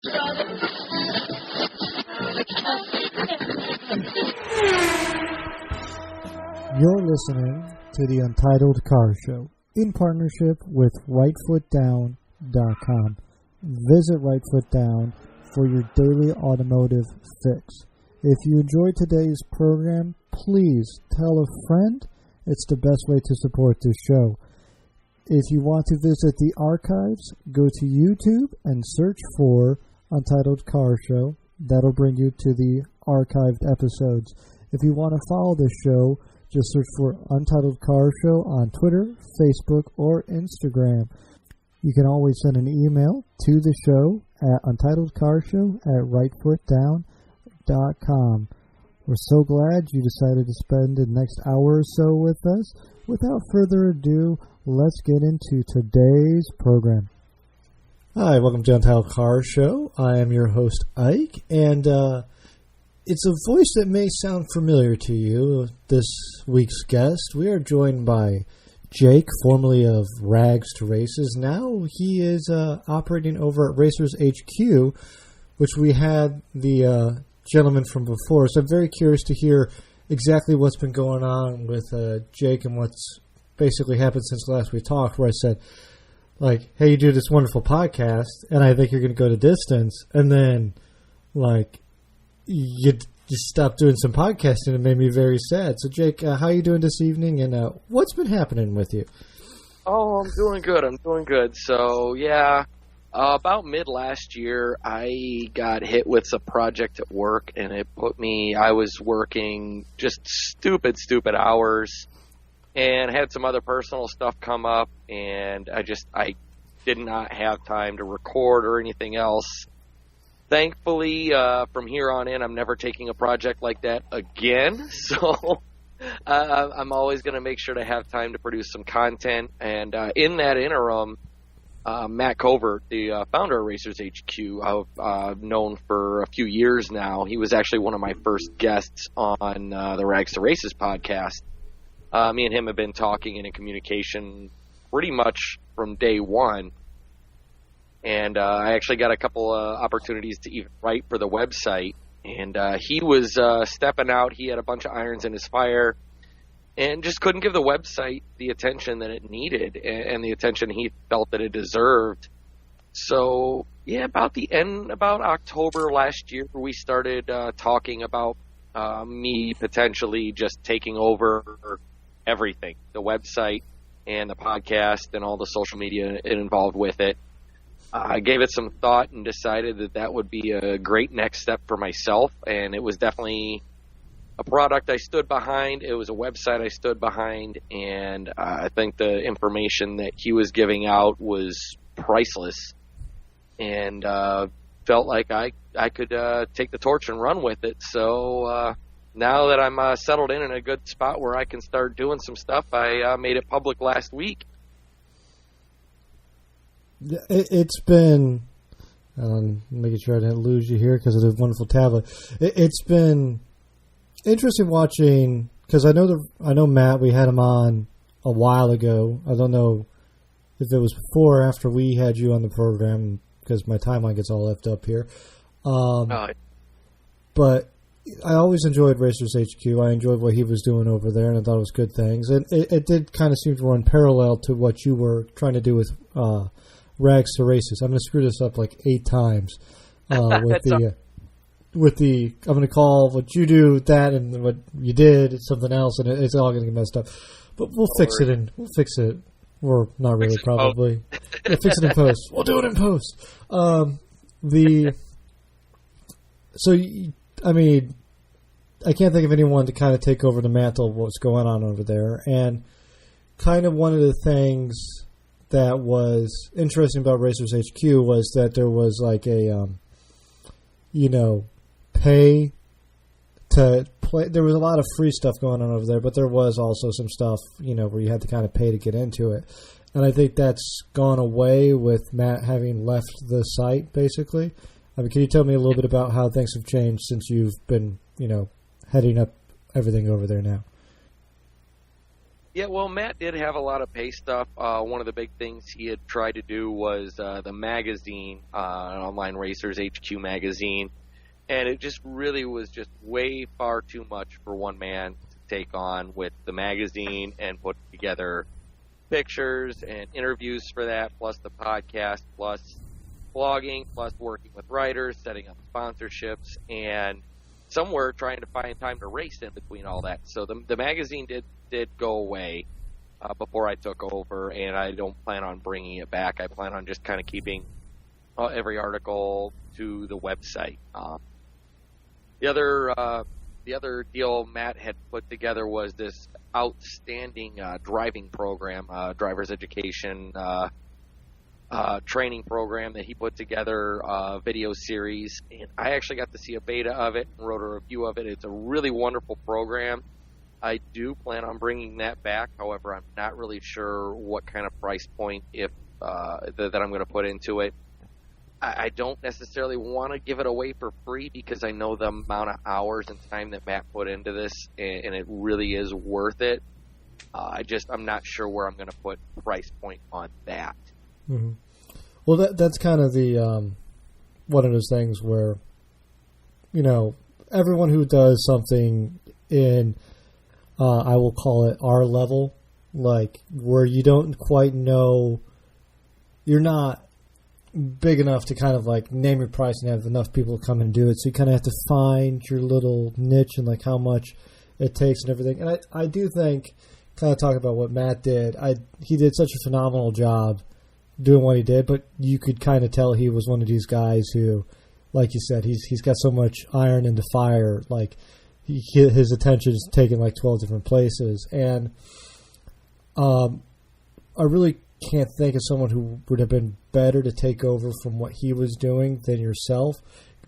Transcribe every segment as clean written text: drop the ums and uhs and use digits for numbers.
You're listening to the Untitled Car Show in partnership with RightFootDown.com. Visit Rightfoot Down for your daily automotive fix. If you enjoyed today's program, please tell a friend. It's the best way to support this show. If you want to visit the archives, go to YouTube and search for Untitled Car Show. That'll bring you to the archived episodes. If you want to follow the show, just search for Untitled Car Show on Twitter, Facebook, or Instagram. You can always send an email to the show at untitledcarshow@rightfootdown.com. We're so glad you decided to spend the next hour or so with us. Without further ado, let's get into today's program. Hi, welcome to Untitled Car Show. I am your host, Ike, and it's a voice that may sound familiar to you, this week's guest. We are joined by Jake, formerly of Rags to Races. Now he is operating over at Racers HQ, which we had the gentleman from before. So I'm very curious to hear exactly what's been going on with Jake and what's basically happened since last we talked, where I said, like, hey, you do this wonderful podcast, and I think you're going to go to distance. And then, like, you just stopped doing some podcasting. It made me very sad. So, Jake, how are you doing this evening, and what's been happening with you? Oh, I'm doing good. So, yeah, about mid last year, I got hit with a project at work, and I was working just stupid hours, and had some other personal stuff come up, and I did not have time to record or anything else. Thankfully, from here on in, I'm never taking a project like that again, so I'm always going to make sure to have time to produce some content. And in that interim, Matt Covert, the founder of Racers HQ, I've known for a few years now. He was actually one of my first guests on the Rags to Races podcast. Me and him have been talking and in communication pretty much from day one. And I actually got a couple opportunities to even write for the website. And he was stepping out. He had a bunch of irons in his fire and just couldn't give the website the attention that it needed and the attention he felt that it deserved. So, yeah, about October last year, we started talking about me potentially just taking over everything, the website and the podcast and all the social media involved with it. I gave it some thought and decided that would be a great next step for myself, and it was definitely a product I stood behind. It was a website I stood behind, and I think the information that he was giving out was priceless, and felt like I could take the torch and run with it. So now that I'm settled in a good spot where I can start doing some stuff, I made it public last week. It's been, making sure I didn't lose you here because of the wonderful tablet. It's been interesting watching, because I know Matt, we had him on a while ago. I don't know if it was before or after we had you on the program, because my timeline gets all left up here. But I always enjoyed Racers HQ. I enjoyed what he was doing over there, and I thought it was good things. And it did kind of seem to run parallel to what you were trying to do with Rags to Races. I'm going to screw this up like 8 times with the I'm going to call what you do that and what you did it's something else, and it's all going to get messed up. But we'll fix it. Or not really, probably. Yeah, fix it in post. We'll do it in post. I mean, I can't think of anyone to kind of take over the mantle of what's going on over there. And kind of one of the things that was interesting about Racers HQ was that there was like a, pay to play. There was a lot of free stuff going on over there, but there was also some stuff, where you had to kind of pay to get into it. And I think that's gone away with Matt having left the site, basically. I mean, can you tell me a little bit about how things have changed since you've been, heading up everything over there now? Yeah, well, Matt did have a lot of pay stuff. One of the big things he had tried to do was the magazine, Online Racers HQ magazine, and it just really was just way far too much for one man to take on with the magazine and put together pictures and interviews for that, plus the podcast, plus blogging, plus working with writers, setting up sponsorships, and somewhere trying to find time to race in between all that. So the magazine did go away before I took over, and I don't plan on bringing it back. I plan on just kind of keeping every article to the website. The other deal Matt had put together was this outstanding driving program, driver's education training program that he put together, video series, and I actually got to see a beta of it and wrote a review of it. It's a really wonderful program. I do plan on bringing that back. However, I'm not really sure what kind of price point that I'm going to put into it. I don't necessarily want to give it away for free because I know the amount of hours and time that Matt put into this, and it really is worth it. I'm not sure where I'm going to put price point on that. Mm-hmm. Well, that's kind of the one of those things where, everyone who does something in, I will call it our level, like where you don't quite know, you're not big enough to kind of like name your price and have enough people come and do it. So you kind of have to find your little niche and like how much it takes and everything. And I do think, kind of talking about what Matt did, he did such a phenomenal job doing what he did, but you could kind of tell he was one of these guys who, like you said, he's got so much iron in the fire, like his attention is taken like 12 different places. And I really can't think of someone who would have been better to take over from what he was doing than yourself,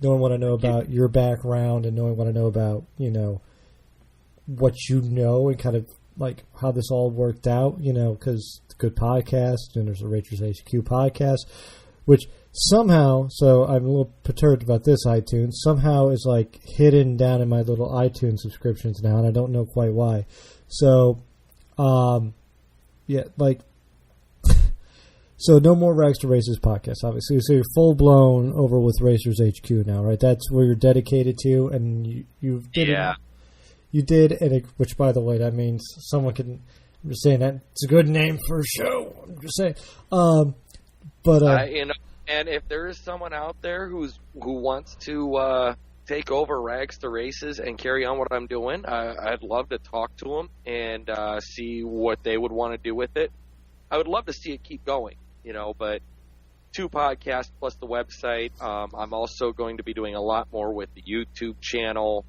knowing what I know about your background and knowing what I know about, what and kind of like how this all worked out, because it's a good podcast and there's a Racers HQ podcast, which somehow, so I'm a little perturbed about this iTunes, somehow is like hidden down in my little iTunes subscriptions now, and I don't know quite why. So, so no more Rags to Races podcast, obviously. So you're full blown over with Racers HQ now, right? That's where you're dedicated to, and you did. Yeah. You did, which by the way, that means someone can. I'm just saying that it's a good name for a show. I'm just saying, and if there is someone out there who wants to take over Rags to Races and carry on what I'm doing, I'd love to talk to them and see what they would want to do with it. I would love to see it keep going, but 2 podcasts plus the website. I'm also going to be doing a lot more with the YouTube channel.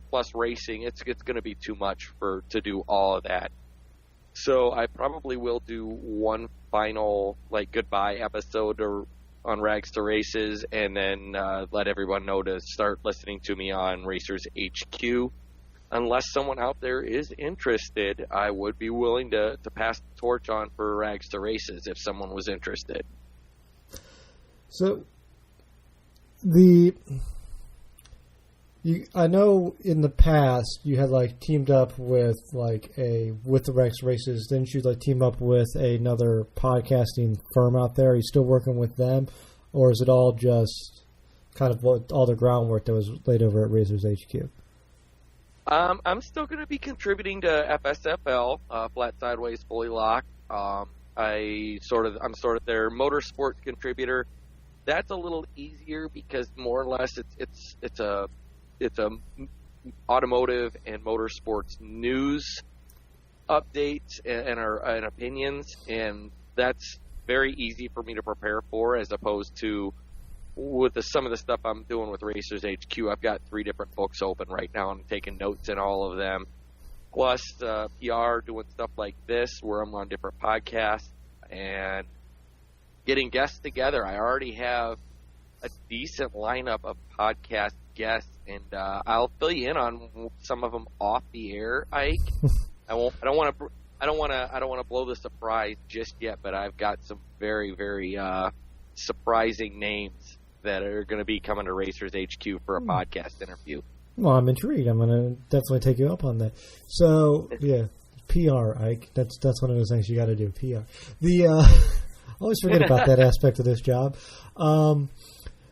Plus racing. It's going to be too much to do all of that. So I probably will do one final goodbye episode on Rags to Races, and then let everyone know to start listening to me on Racers HQ. Unless someone out there is interested, I would be willing to pass the torch on for Rags to Races if someone was interested. So I know in the past you had teamed up with with the Rags to Races. Didn't you team up with another podcasting firm out there? Are you still working with them, or is it all just kind of all the groundwork that was laid over at Racers HQ? I'm still going to be contributing to FSFL, Flat Sideways Fully Locked. I'm sort of their motorsports contributor. That's a little easier because more or less it's a automotive and motorsports news updates and opinions, and that's very easy for me to prepare for, as opposed to with some of the stuff I'm doing with Racers HQ. I've got 3 different books open right now. I'm taking notes in all of them. Plus PR, doing stuff like this where I'm on different podcasts and getting guests together. I already have a decent lineup of podcast guests, and I'll fill you in on some of them off the air, Ike. I don't want to blow the surprise just yet, but I've got some very, very surprising names that are going to be coming to Racers HQ for a podcast interview. Well, I'm intrigued. I'm going to definitely take you up on that. So, yeah, PR, Ike. That's one of those things you got to do, PR. I always forget about that aspect of this job.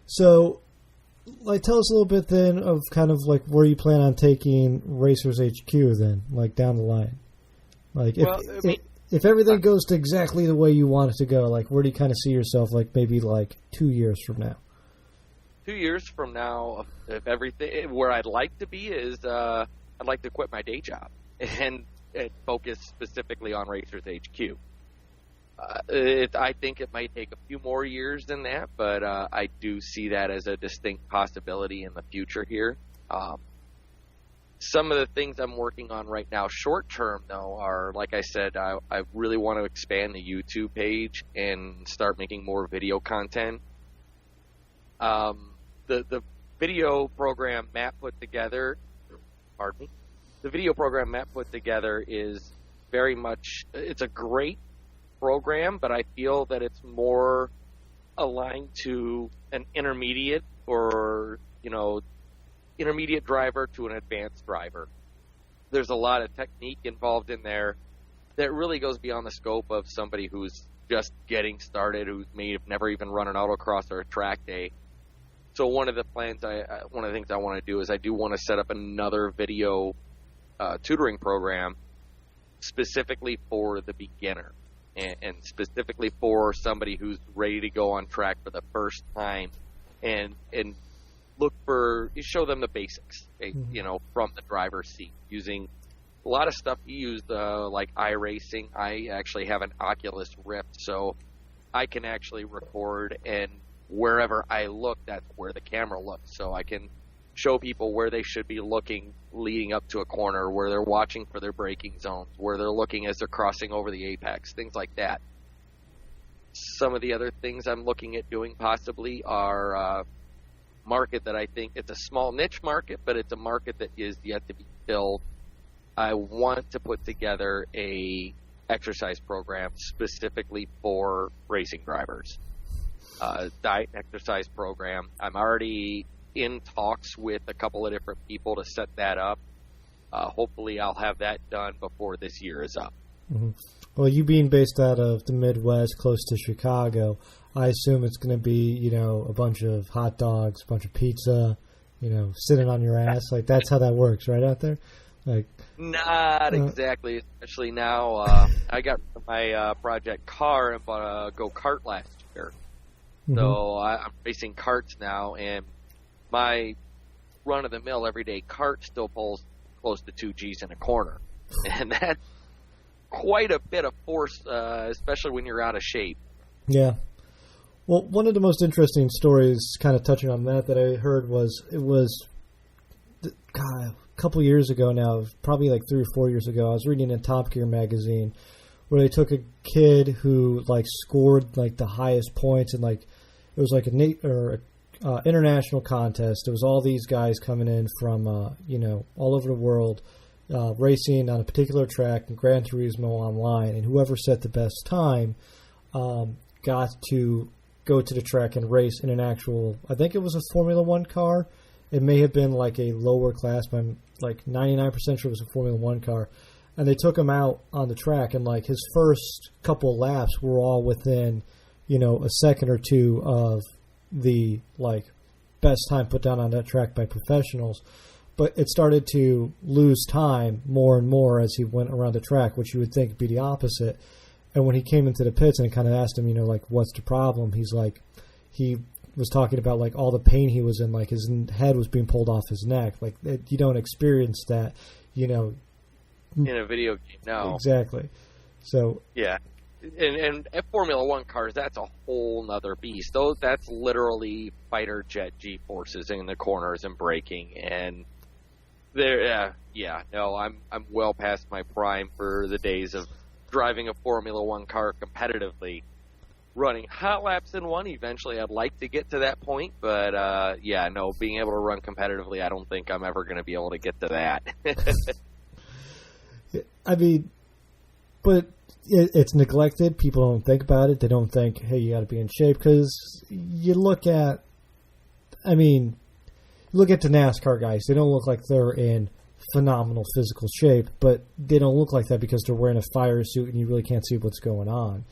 So, like, tell us a little bit then of kind of like where you plan on taking Racers HQ then, like down the line. Like, if everything goes to exactly the way you want it to go, like, where do you kind of see yourself, like, maybe like 2 years from now? 2 years from now, if everything where I'd like to be is I'd like to quit my day job and focus specifically on Racers HQ. I think it might take a few more years than that, but I do see that as a distinct possibility in the future here. Some of the things I'm working on right now, short term though, are, like I said, I really want to expand the YouTube page and start making more video content. The video program Matt put together, the video program Matt put together is very much, it's a great program, but I feel that it's more aligned to an intermediate or, intermediate driver to an advanced driver. There's a lot of technique involved in there that really goes beyond the scope of somebody who's just getting started, who may have never even run an autocross or a track day. So one of the things I want to do is I do want to set up another video tutoring program specifically for the beginner and specifically for somebody who's ready to go on track for the first time and show them the basics, from the driver's seat, using a lot of stuff you use, like iRacing. I actually have an Oculus Rift, so I can actually record, and wherever I look, that's where the camera looks. So I can show people where they should be looking leading up to a corner, where they're watching for their braking zones, where they're looking as they're crossing over the apex, things like that. Some of the other things I'm looking at doing possibly are market that I think it's a small niche market, but it's a market that is yet to be filled. I want to put together a exercise program specifically for racing drivers. Diet and exercise program. I'm already in talks with a couple of different people to set that up. Hopefully I'll have that done before this year is up. Mm-hmm. Well, you being based out of the Midwest, close to Chicago, I assume it's going to be, a bunch of hot dogs, a bunch of pizza, sitting on your ass. Like, that's how that works, right, out there? Like, not exactly, especially now. I got my project car and bought a go-kart last year. Mm-hmm. So I'm racing karts now, and my run-of-the-mill everyday kart still pulls close to 2 Gs in a corner. And that's quite a bit of force, especially when you're out of shape. Yeah. Well, one of the most interesting stories, kind of touching on that I heard was, a couple years ago now, probably like 3 or 4 years ago, I was reading in Top Gear magazine where they took a kid who scored the highest points, and it was like a international contest. It was all these guys coming in from all over the world, racing on a particular track in Gran Turismo Online, and whoever set the best time got to go to the track and race in an actual, I think it was a Formula One car. It may have been like a lower class, but I'm 99% sure it was a Formula One car. And they took him out on the track, and his first couple of laps were all within, a second or two of the best time put down on that track by professionals. But it started to lose time more and more as he went around the track, which you would think would be the opposite. And when he came into the pits and kind of asked him, what's the problem? He's he was talking about all the pain he was in, his head was being pulled off his neck. You don't experience that, in a video game, no. Exactly. So yeah, and Formula One cars, that's a whole nother beast. That's literally fighter jet G-forces in the corners and braking, and I'm well past my prime for the days of driving a Formula One car competitively. Running hot laps in one, eventually I'd like to get to that point, but being able to run competitively, I don't think I'm ever going to be able to get to that. I mean, but it's neglected. People don't think about it. They don't think, hey, you got to be in shape, because you look at, look at the NASCAR guys, they don't look like they're in phenomenal physical shape, but they don't look like that because they're wearing a fire suit and you really can't see what's going on.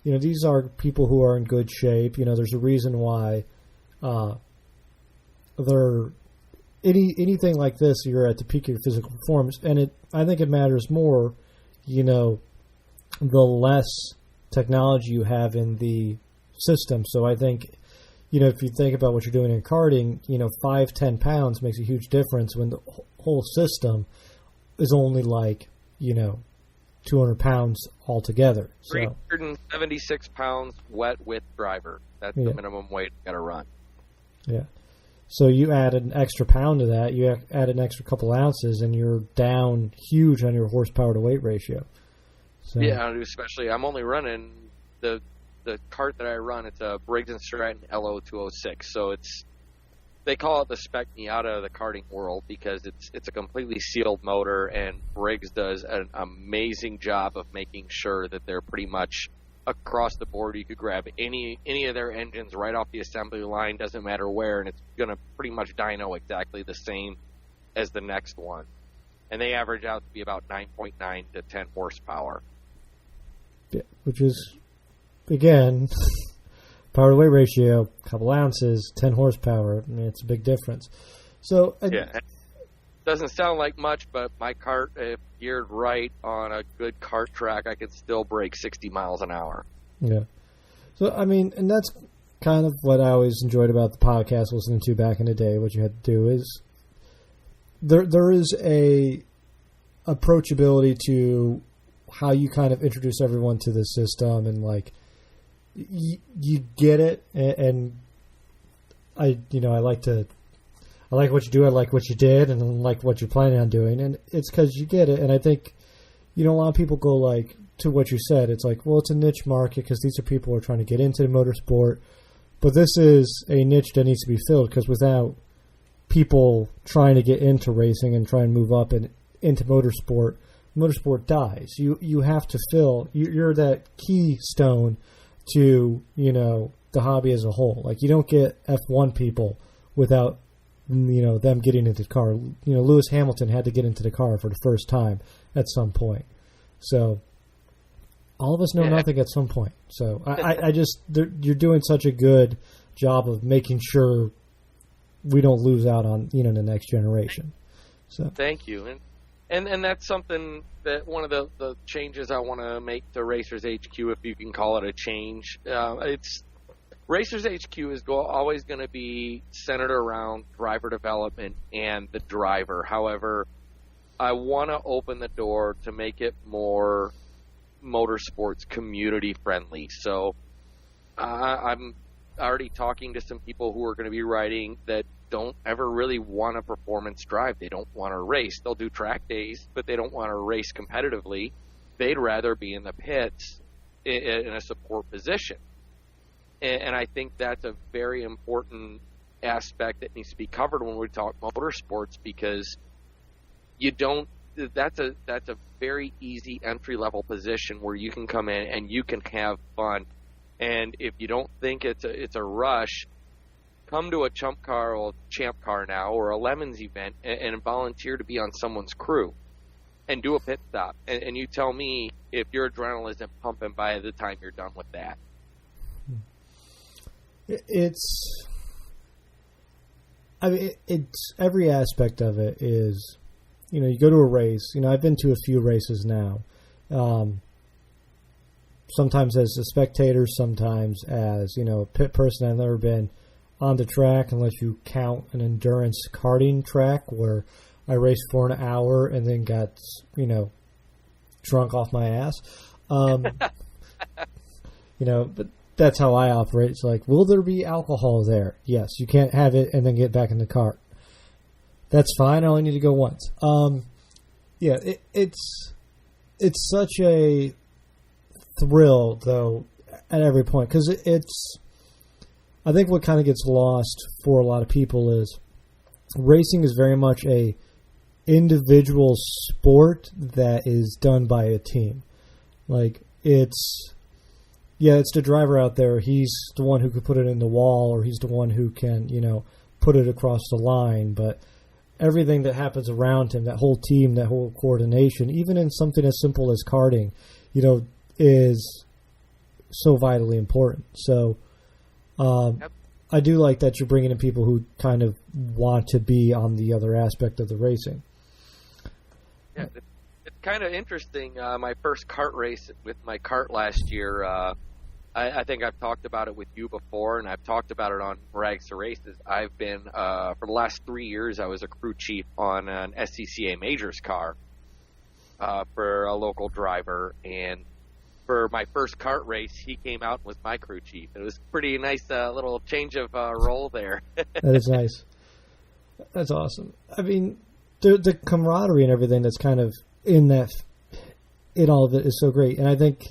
These are people who are in good shape. There's a reason why they're anything like this, you're at the peak of your physical performance, and I think it matters more, the less technology you have in the system. So I think, if you think about what you're doing in karting, 5-10 pounds makes a huge difference when the whole system is only 200 pounds altogether. So, 376 pounds wet with driver. That's the minimum weight you got to run. Yeah. So you add an extra pound to that, you add an extra couple ounces, and you're down huge on your horsepower to weight ratio. So. Yeah, especially I'm only running the cart that I run. It's a Briggs & Stratton LO206. So they call it the Spec Miata of the karting world because it's a completely sealed motor, and Briggs does an amazing job of making sure that they're pretty much across the board. You could grab any of their engines right off the assembly line, doesn't matter where, and it's going to pretty much dyno exactly the same as the next one. And they average out to be about 9.9 to 10 horsepower. Yeah, which is, again, power to weight ratio, a couple ounces, 10 horsepower. I mean, it's a big difference. So it doesn't sound like much, but my cart, if geared right on a good kart track, I could still break 60 miles an hour. Yeah. So, I mean, and that's kind of what I always enjoyed about the podcast listening to back in the day. What you had to do is there is a approachability to how you kind of introduce everyone to the system, and you get it, and I like what you do, I like what you did, and I like what you're planning on doing, and it's because you get it. And I think a lot of people go to what you said, it's well, it's a niche market because these are people who are trying to get into motorsport, but this is a niche that needs to be filled, because without people trying to get into racing and try and move up and into motorsport dies. You have to fill. You're that keystone to the hobby as a whole. You don't get F1 people without them getting into the car. Lewis Hamilton had to get into the car for the first time at some point. So all of us know nothing at some point. So I just you're doing such a good job of making sure we don't lose out on the next generation. So thank you. And that's something that one of the changes I want to make to Racers HQ, if you can call it a change. It's Racers HQ is always going to be centered around driver development and the driver. However, I want to open the door to make it more motorsports community friendly. So I'm already talking to some people who are going to be riding that don't ever really want a performance drive. They don't want to race. They'll do track days, but they don't want to race competitively. They'd rather be in the pits in a support position. And I think that's a very important aspect that needs to be covered when we talk motorsports, because that's a very easy entry level position where you can come in and you can have fun. And if you don't think it's a rush, come to a Champ Car now, or a Lemons event, and volunteer to be on someone's crew and do a pit stop. And you tell me if your adrenaline isn't pumping by the time you're done with that. It's every aspect of it is, you go to a race. I've been to a few races now. Sometimes as a spectator, sometimes as, a pit person. I've never been on the track unless you count an endurance karting track where I raced for an hour and then got, drunk off my ass. But that's how I operate. It's will there be alcohol there? Yes. You can't have it and then get back in the car. That's fine. I only need to go once. It's such a thrill, though, at every point, because I think what kind of gets lost for a lot of people is racing is very much a individual sport that is done by a team. It's the driver out there. He's the one who could put it in the wall, or he's the one who can, put it across the line, but everything that happens around him, that whole team, that whole coordination, even in something as simple as karting, is so vitally important. So I do like that you're bringing in people who kind of want to be on the other aspect of the racing. Yeah, it's kind of interesting. My first kart race with my kart last year, I think I've talked about it with you before, and I've talked about it on Rags to Races. I've been, for the last 3 years, I was a crew chief on an SCCA Majors car for a local driver, and for my first kart race, he came out and was my crew chief. It was pretty nice little change of role there. That is nice. That's awesome. I mean, the camaraderie and everything that's kind of in all of it is so great. And I think,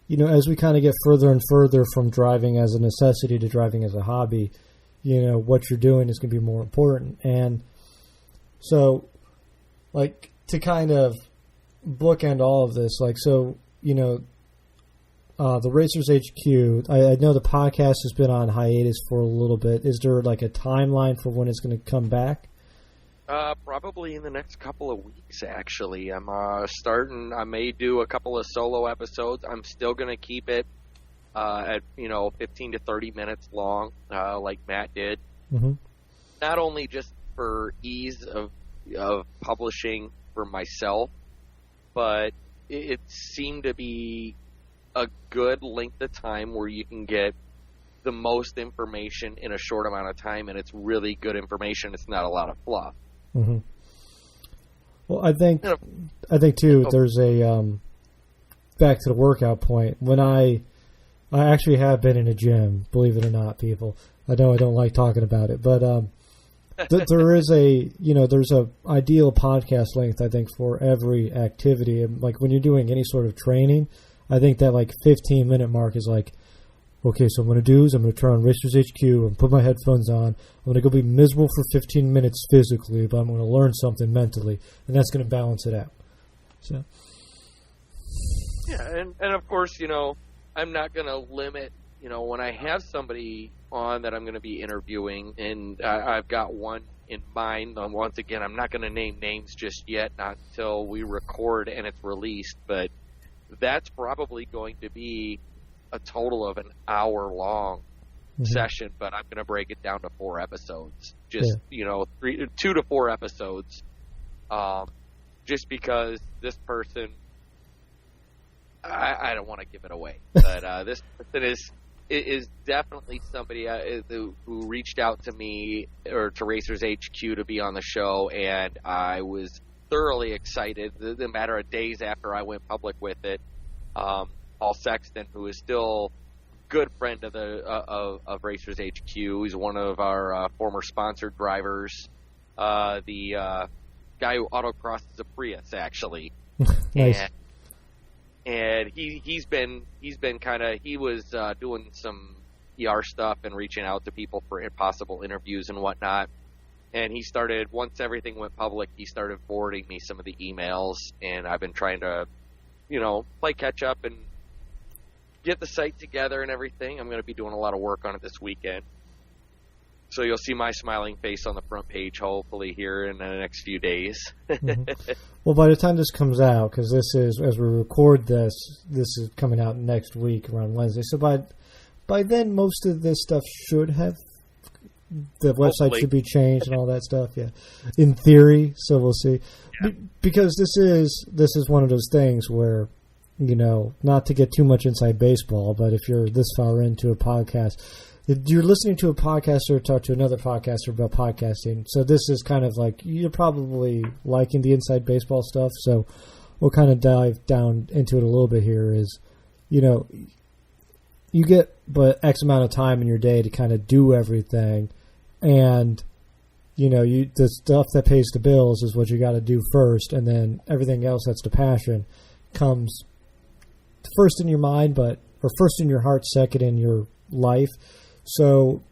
as we kind of get further and further from driving as a necessity to driving as a hobby, what you're doing is going to be more important. And so, like, to kind of bookend all of this, like, so, the Racers HQ, I know the podcast has been on hiatus for a little bit. Is there like a timeline for when it's going to come back? Probably in the next couple of weeks, actually. I'm I may do a couple of solo episodes. I'm still going to keep it at 15 to 30 minutes long, like Matt did. Mm-hmm. Not only just for ease of publishing for myself, but it seemed to be a good length of time where you can get the most information in a short amount of time, and it's really good information. It's not a lot of fluff. Mm-hmm. Well, I think too, there's a back to the workout point. When I actually have been in a gym, believe it or not, people. I know I don't like talking about it, but there is there's a ideal podcast length, I think, for every activity. And like when you're doing any sort of training, I think that like 15-minute mark is like, okay, so what I'm going to do is I'm going to turn on Racers HQ and put my headphones on. I'm going to go be miserable for 15 minutes physically, but I'm going to learn something mentally, and that's going to balance it out. So, yeah, and of course, I'm not going to limit, when I have somebody on that I'm going to be interviewing, and I've got one in mind. Once again, I'm not going to name names just yet, not until we record and it's released, but that's probably going to be a total of an hour-long session, but I'm going to break it down to 4 episodes. Just, 2 to 4 episodes. Just because this person, I don't want to give it away, but this person is definitely somebody who reached out to me or to Racers HQ to be on the show, and I was thoroughly excited. The matter of days after I went public with it, Paul Sexton, who is still a good friend of of Racers HQ, he's one of our former sponsored drivers, the guy who autocrosses a Prius, actually. Nice. And he's been kind of, he was doing some PR stuff and reaching out to people for possible interviews and whatnot. And he started, once everything went public, he started forwarding me some of the emails, and I've been trying to, play catch up and get the site together and everything. I'm going to be doing a lot of work on it this weekend. So you'll see my smiling face on the front page, hopefully, here in the next few days. Mm-hmm. Well, by the time this comes out, because this is, as we record this is coming out next week around Wednesday. So by then, most of this stuff should have, the website Hopefully. should be changed and all that stuff. Yeah, in theory. So we'll see. Yeah. Because this is one of those things where, not to get too much inside baseball, but if you're this far into a podcast, you're listening to a podcaster talk to another podcaster about podcasting. So this is kind of like, you're probably liking the inside baseball stuff. So we'll kind of dive down into it a little bit here is, you get but X amount of time in your day to kind of do everything. And, the stuff that pays the bills is what you got to do first. And then everything else that's the passion comes first in your mind, or first in your heart, second in your life. So,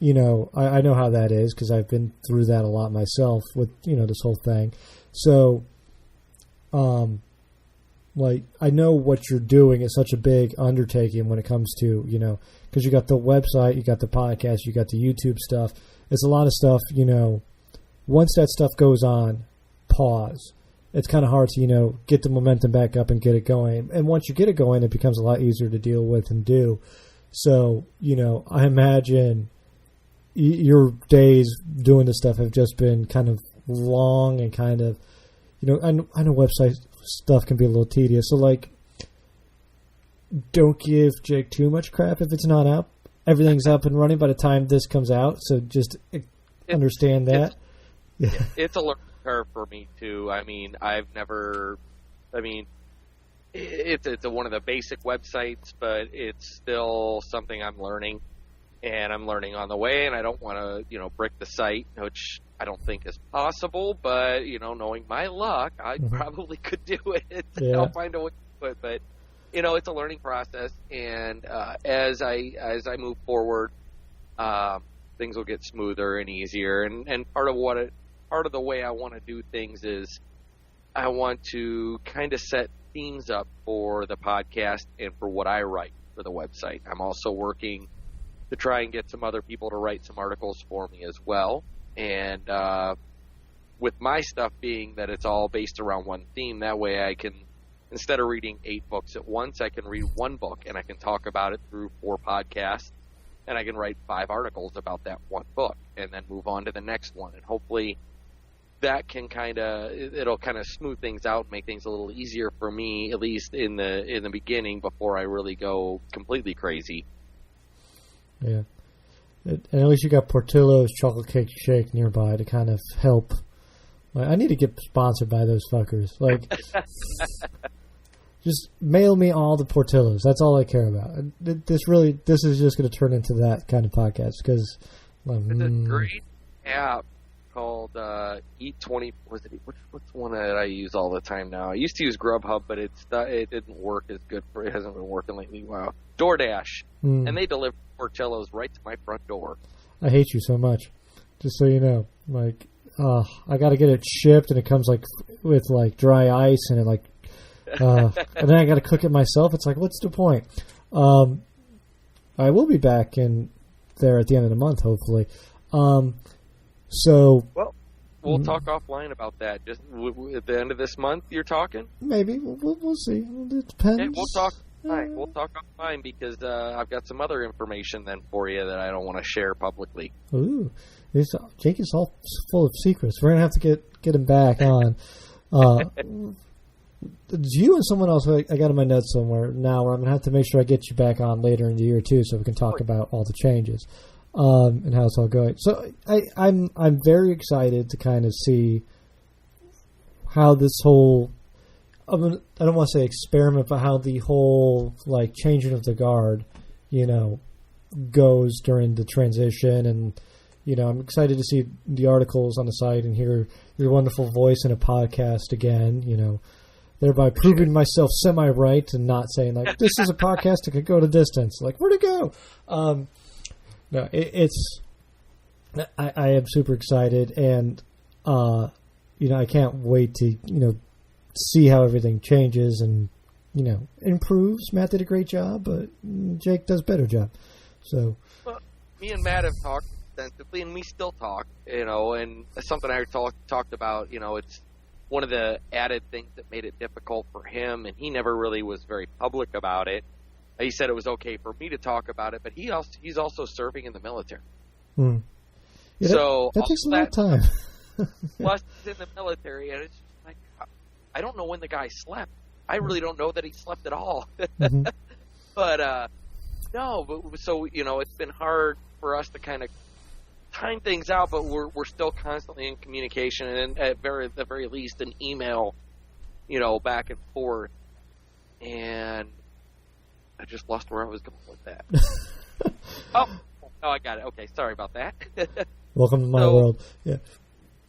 I know how that is because I've been through that a lot myself with, this whole thing. So, like, I know what you're doing is such a big undertaking when it comes to, you know, because you got the website, you got the podcast, you got the YouTube stuff. It's a lot of stuff, you know, once that stuff goes on, pause. It's kind of hard to, you know, get the momentum back up and get it going. And once you get it going, it becomes a lot easier to deal with and do. So, you know, I imagine your days doing this stuff have just been kind of long and kind of, you know, I know website stuff can be a little tedious. So, like, don't give Jake too much crap if it's not up. Everything's up and running by the time this comes out. So just understand that. It's a learning curve for me, too. I mean, it's one of the basic websites, but it's still something I'm learning. And I'm learning on the way, and I don't want to, you know, brick the site, which I don't think is possible. But, you know, knowing my luck, I probably could do it. Yeah. I'll find a way to do it. But, you know, it's a learning process. And as I move forward, things will get smoother and easier. And part of the way I want to do things is I want to kind of set themes up for the podcast and for what I write for the website. I'm also working to try and get some other people to write some articles for me as well. And with my stuff being that it's all based around one theme, that way I can, instead of reading 8 books at once, I can read one book and I can talk about it through 4 podcasts, and I can write 5 articles about that one book and then move on to the next one. And hopefully that can it'll kind of smooth things out and make things a little easier for me, at least in the beginning, before I really go completely crazy. Yeah. And at least you got Portillo's Chocolate Cake Shake nearby to kind of help. Like, I need to get sponsored by those fuckers. Like, just mail me all the Portillos. That's all I care about. This is just going to turn into that kind of podcast because there's a great app called Eat20. What's one that I use all the time now? I used to use Grubhub, but it didn't work as good for it. Hasn't been working lately. Wow. DoorDash, and they deliver Portillo's right to my front door. I hate you so much. Just so you know, like, I got to get it shipped, and it comes like with like dry ice, and it like, and then I got to cook it myself. It's like, what's the point? I will be back in there at the end of the month, hopefully. So, well, we'll talk offline about that. Just at the end of this month, you're talking? Maybe we'll see. It depends. Okay, we'll talk. Fine. We'll talk offline because I've got some other information then for you that I don't want to share publicly. Ooh, Jake is all full of secrets. We're gonna have to get him back on. You and someone else I got in my notes somewhere now where I'm gonna have to make sure I get you back on later in the year too, so we can talk about all the changes and how it's all going. So I'm very excited to kind of see how this whole, I don't want to say experiment, but how the whole like changing of the guard, you know, goes during the transition. And, you know, I'm excited to see the articles on the site and hear your wonderful voice in a podcast again, you know, thereby proving myself semi-right and not saying like, this is a podcast that could go to distance. Like, where'd it go? No, I am super excited, and, you know, I can't wait to, you know, see how everything changes and, you know, improves. Matt did a great job, but Jake does a better job. So, well, me and Matt have talked extensively, and we still talk, you know, and something I talked about, you know, it's one of the added things that made it difficult for him, and he never really was very public about it. He said it was okay for me to talk about it, but he's also serving in the military. Yeah, so that takes a lot of time. Plus, he's in the military, and it's just like, I don't know when the guy slept. I really don't know that he slept at all. Mm-hmm. But, so, you know, it's been hard for us to kind of time things out, but we're still constantly in communication, and at the very least an email, you know, back and forth. And I just lost where I was going with that. Oh, I got it. Okay, sorry about that. Welcome to my world. Yeah.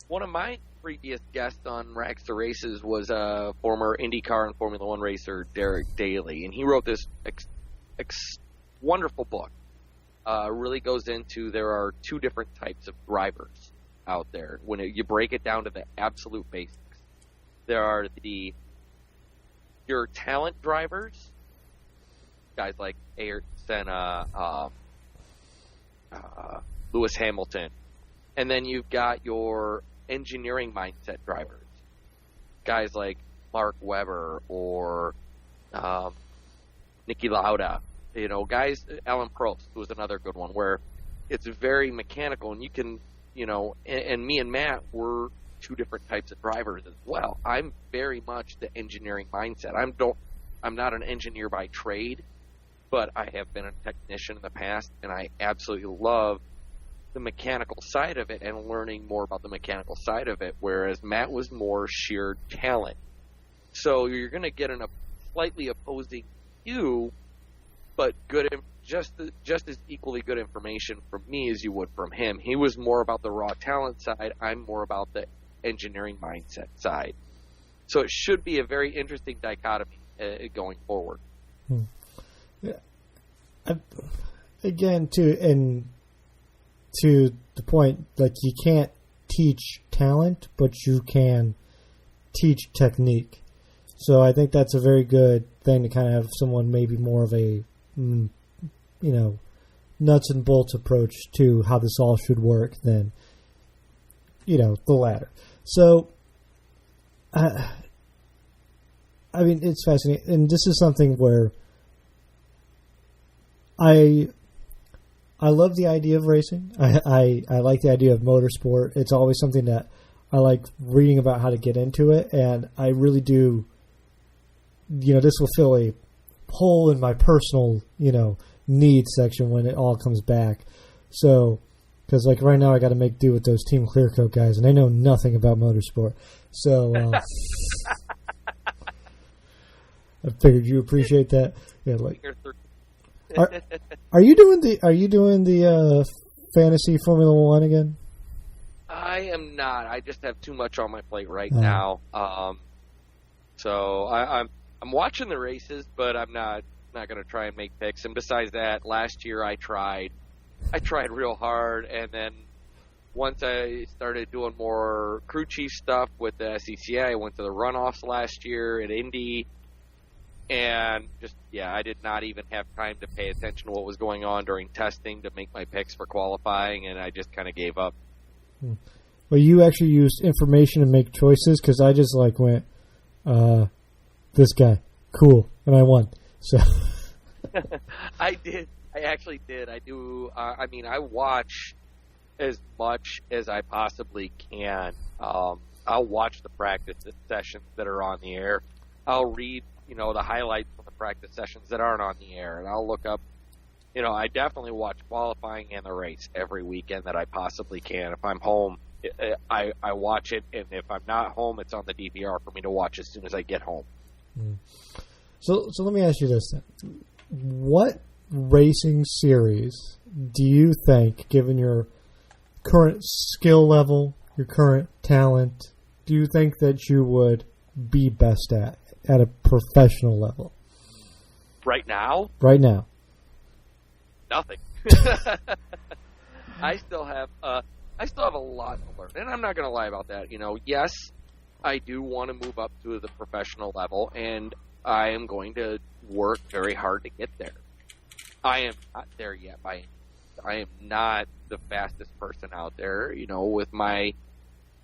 One of my previous guests on Rags to Races was a former IndyCar and Formula One racer, Derek Daly, and he wrote this wonderful book. Really goes into, there are 2 different types of drivers out there. When you break it down to the absolute basics, there are the your talent drivers, guys like Ayrton Senna, Lewis Hamilton, and then you've got your engineering mindset drivers, guys like Mark Webber or Niki Lauda, guys, Alan Prost was another good one where it's very mechanical, and you can, and me and Matt were two different types of drivers as well. I'm very much the engineering mindset. I'm not an engineer by trade, but I have been a technician in the past, and I absolutely love the mechanical side of it and learning more about the mechanical side of it, whereas Matt was more sheer talent. So you're going to get a slightly opposing view, but just as equally good information from me as you would from him. He was more about the raw talent side. I'm more about the engineering mindset side. So it should be a very interesting dichotomy going forward. Yeah. Again, to the point, like, you can't teach talent, but you can teach technique. So I think that's a very good thing to kind of have someone maybe more of a, nuts and bolts approach to how this all should work than, the latter. So, I mean, it's fascinating. And this is something where I love the idea of racing. I like the idea of motorsport. It's always something that I like reading about how to get into it, and I really do. This will fill a hole in my personal, needs section when it all comes back. So, because like right now I got to make do with those Team Clearcoat guys, and I know nothing about motorsport. So, I figured you appreciate that. Yeah, like. Are you doing the fantasy Formula One again? I am not. I just have too much on my plate right now. So I'm watching the races, but I'm not going to try and make picks. And besides that, last year I tried real hard, and then once I started doing more crew chief stuff with the SCCA, I went to the runoffs last year at Indy. And I did not even have time to pay attention to what was going on during testing to make my picks for qualifying, and I just kind of gave up. Well, you actually used information to make choices, because I just went, this guy, cool, and I won. So I did. I actually did. I do. I watch as much as I possibly can. I'll watch the practice sessions that are on the air. I'll read the highlights from the practice sessions that aren't on the air, and I'll look up, I definitely watch qualifying and the race every weekend that I possibly can. If I'm home, I watch it, and if I'm not home, it's on the DVR for me to watch as soon as I get home. So let me ask you this then. What racing series do you think, given your current skill level, your current talent, do you think that you would be best at a professional level? Right now? Right now. Nothing. I still have a lot to learn, and I'm not going to lie about that. Yes, I do want to move up to the professional level, and I am going to work very hard to get there. I am not there yet. I am not the fastest person out there, with my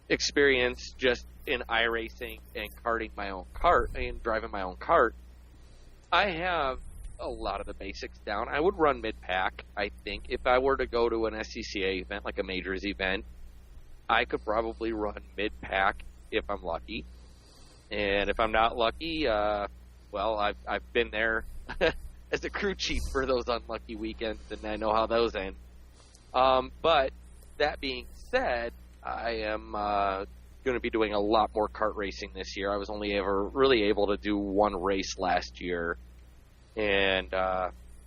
experience just in iRacing and karting my own kart and driving my own kart. I have a lot of the basics down. I would run mid-pack, I think. If I were to go to an SCCA event, like a majors event, I could probably run mid-pack if I'm lucky. And if I'm not lucky, I've been there as a crew chief for those unlucky weekends, and I know how those end. But that being said, I am going to be doing a lot more kart racing this year. I was only ever really able to do one race last year. And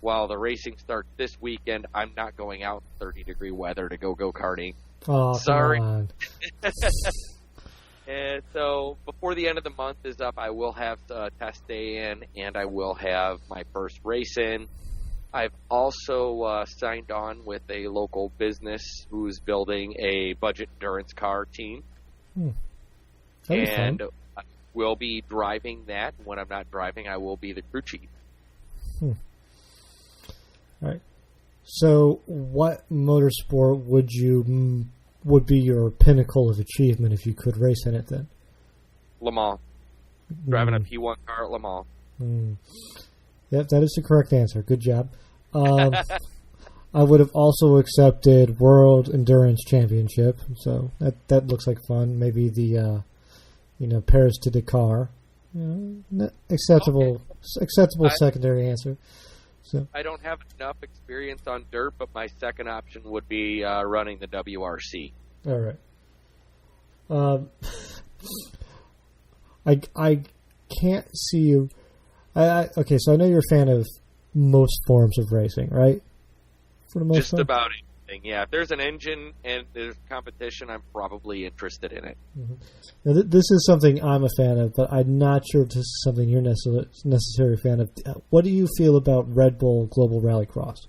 while the racing starts this weekend, I'm not going out in 30-degree weather to go karting. Oh, sorry. Come on. And so before the end of the month is up, I will have a test day in, and I will have my first race in. I've also signed on with a local business who's building a budget endurance car team. That'd be and fun. will be driving that. When I'm not driving, I will be the crew chief. All right. So, what motorsport would be your pinnacle of achievement if you could race in it? Then, Le Mans. Driving a P1 car at Le Mans. Yep, that is the correct answer. Good job. I would have also accepted World Endurance Championship, so that looks like fun. Maybe the Paris to Dakar. Acceptable secondary answer. So I don't have enough experience on dirt, but my second option would be running the WRC. All right. I can't see you. Okay, so I know you're a fan of most forms of racing, right? For the most Just part? about anything, yeah. If there's an engine and there's competition, I'm probably interested in it. Mm-hmm. Now, this is something I'm a fan of, but I'm not sure if this is something you're necessarily a fan of. What do you feel about Red Bull Global Rallycross?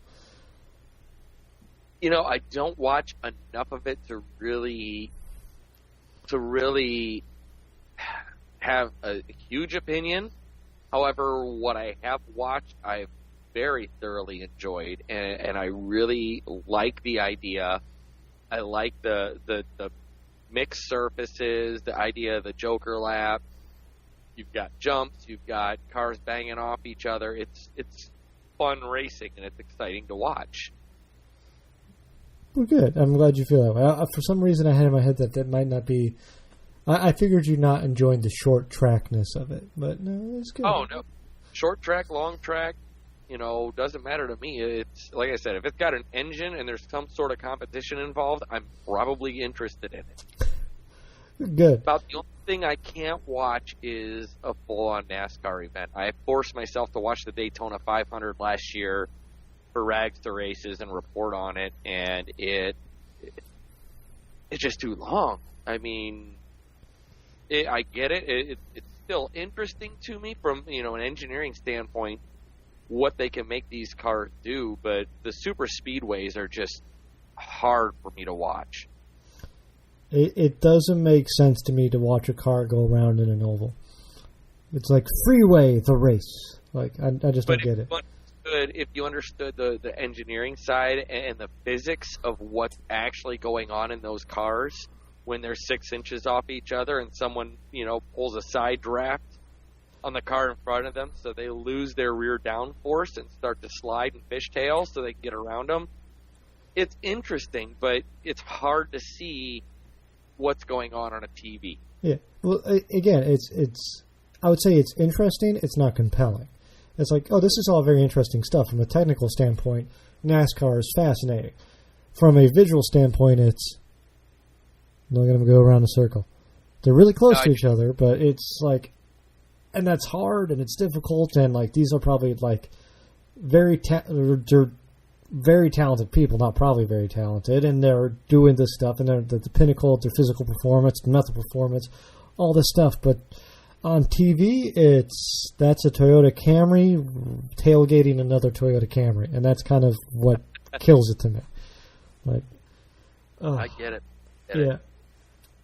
I don't watch enough of it to really have a huge opinion. However, what I have watched, I've very thoroughly enjoyed, and I really like the idea. I like the mixed surfaces, the idea of the Joker lap. You've got jumps, you've got cars banging off each other. It's fun racing, and it's exciting to watch. Well, good. I'm glad you feel that way. For some reason, I had in my head that might not be. I figured you're not enjoying the short trackness of it, but no, it's good. Oh no, short track, long track. Doesn't matter to me. It's like I said, if it's got an engine and there's some sort of competition involved, I'm probably interested in it. Good. About the only thing I can't watch is a full-on NASCAR event. I forced myself to watch the Daytona 500 last year for Rags to Races and report on it, and it's just too long. I mean, I get it. It's still interesting to me from an engineering standpoint, what they can make these cars do, but the super speedways are just hard for me to watch. It doesn't make sense to me to watch a car go around in an oval. It's like freeway, the race. Like I just don't get it. If you understood the engineering side and the physics of what's actually going on in those cars when they're 6 inches off each other and someone pulls a side draft on the car in front of them, so they lose their rear downforce and start to slide and fishtail so they can get around them. It's interesting, but it's hard to see what's going on a TV. Yeah. Well, again, it's. I would say it's interesting. It's not compelling. It's like, oh, this is all very interesting stuff. From a technical standpoint, NASCAR is fascinating. From a visual standpoint, it's. Look at them go around a circle. They're really close to each other, but it's like. And that's hard, and it's difficult, and like these are probably like they're very talented people, not probably very talented, and they're doing this stuff, and they're the pinnacle of their physical performance, mental performance, all this stuff. But on TV, that's a Toyota Camry tailgating another Toyota Camry, and that's kind of what kills it to me. Like, I get it. Yeah.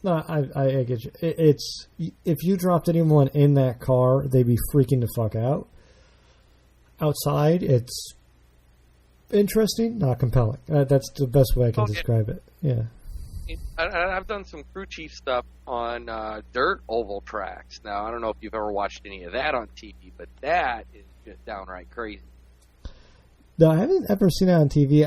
No, I get you. It's if you dropped anyone in that car, they'd be freaking the fuck out. Outside, it's interesting, not compelling. That's the best way I can describe it. Yeah. I've done some crew chief stuff on dirt oval tracks. Now, I don't know if you've ever watched any of that on TV, but that is just downright crazy. No, I haven't ever seen it on TV.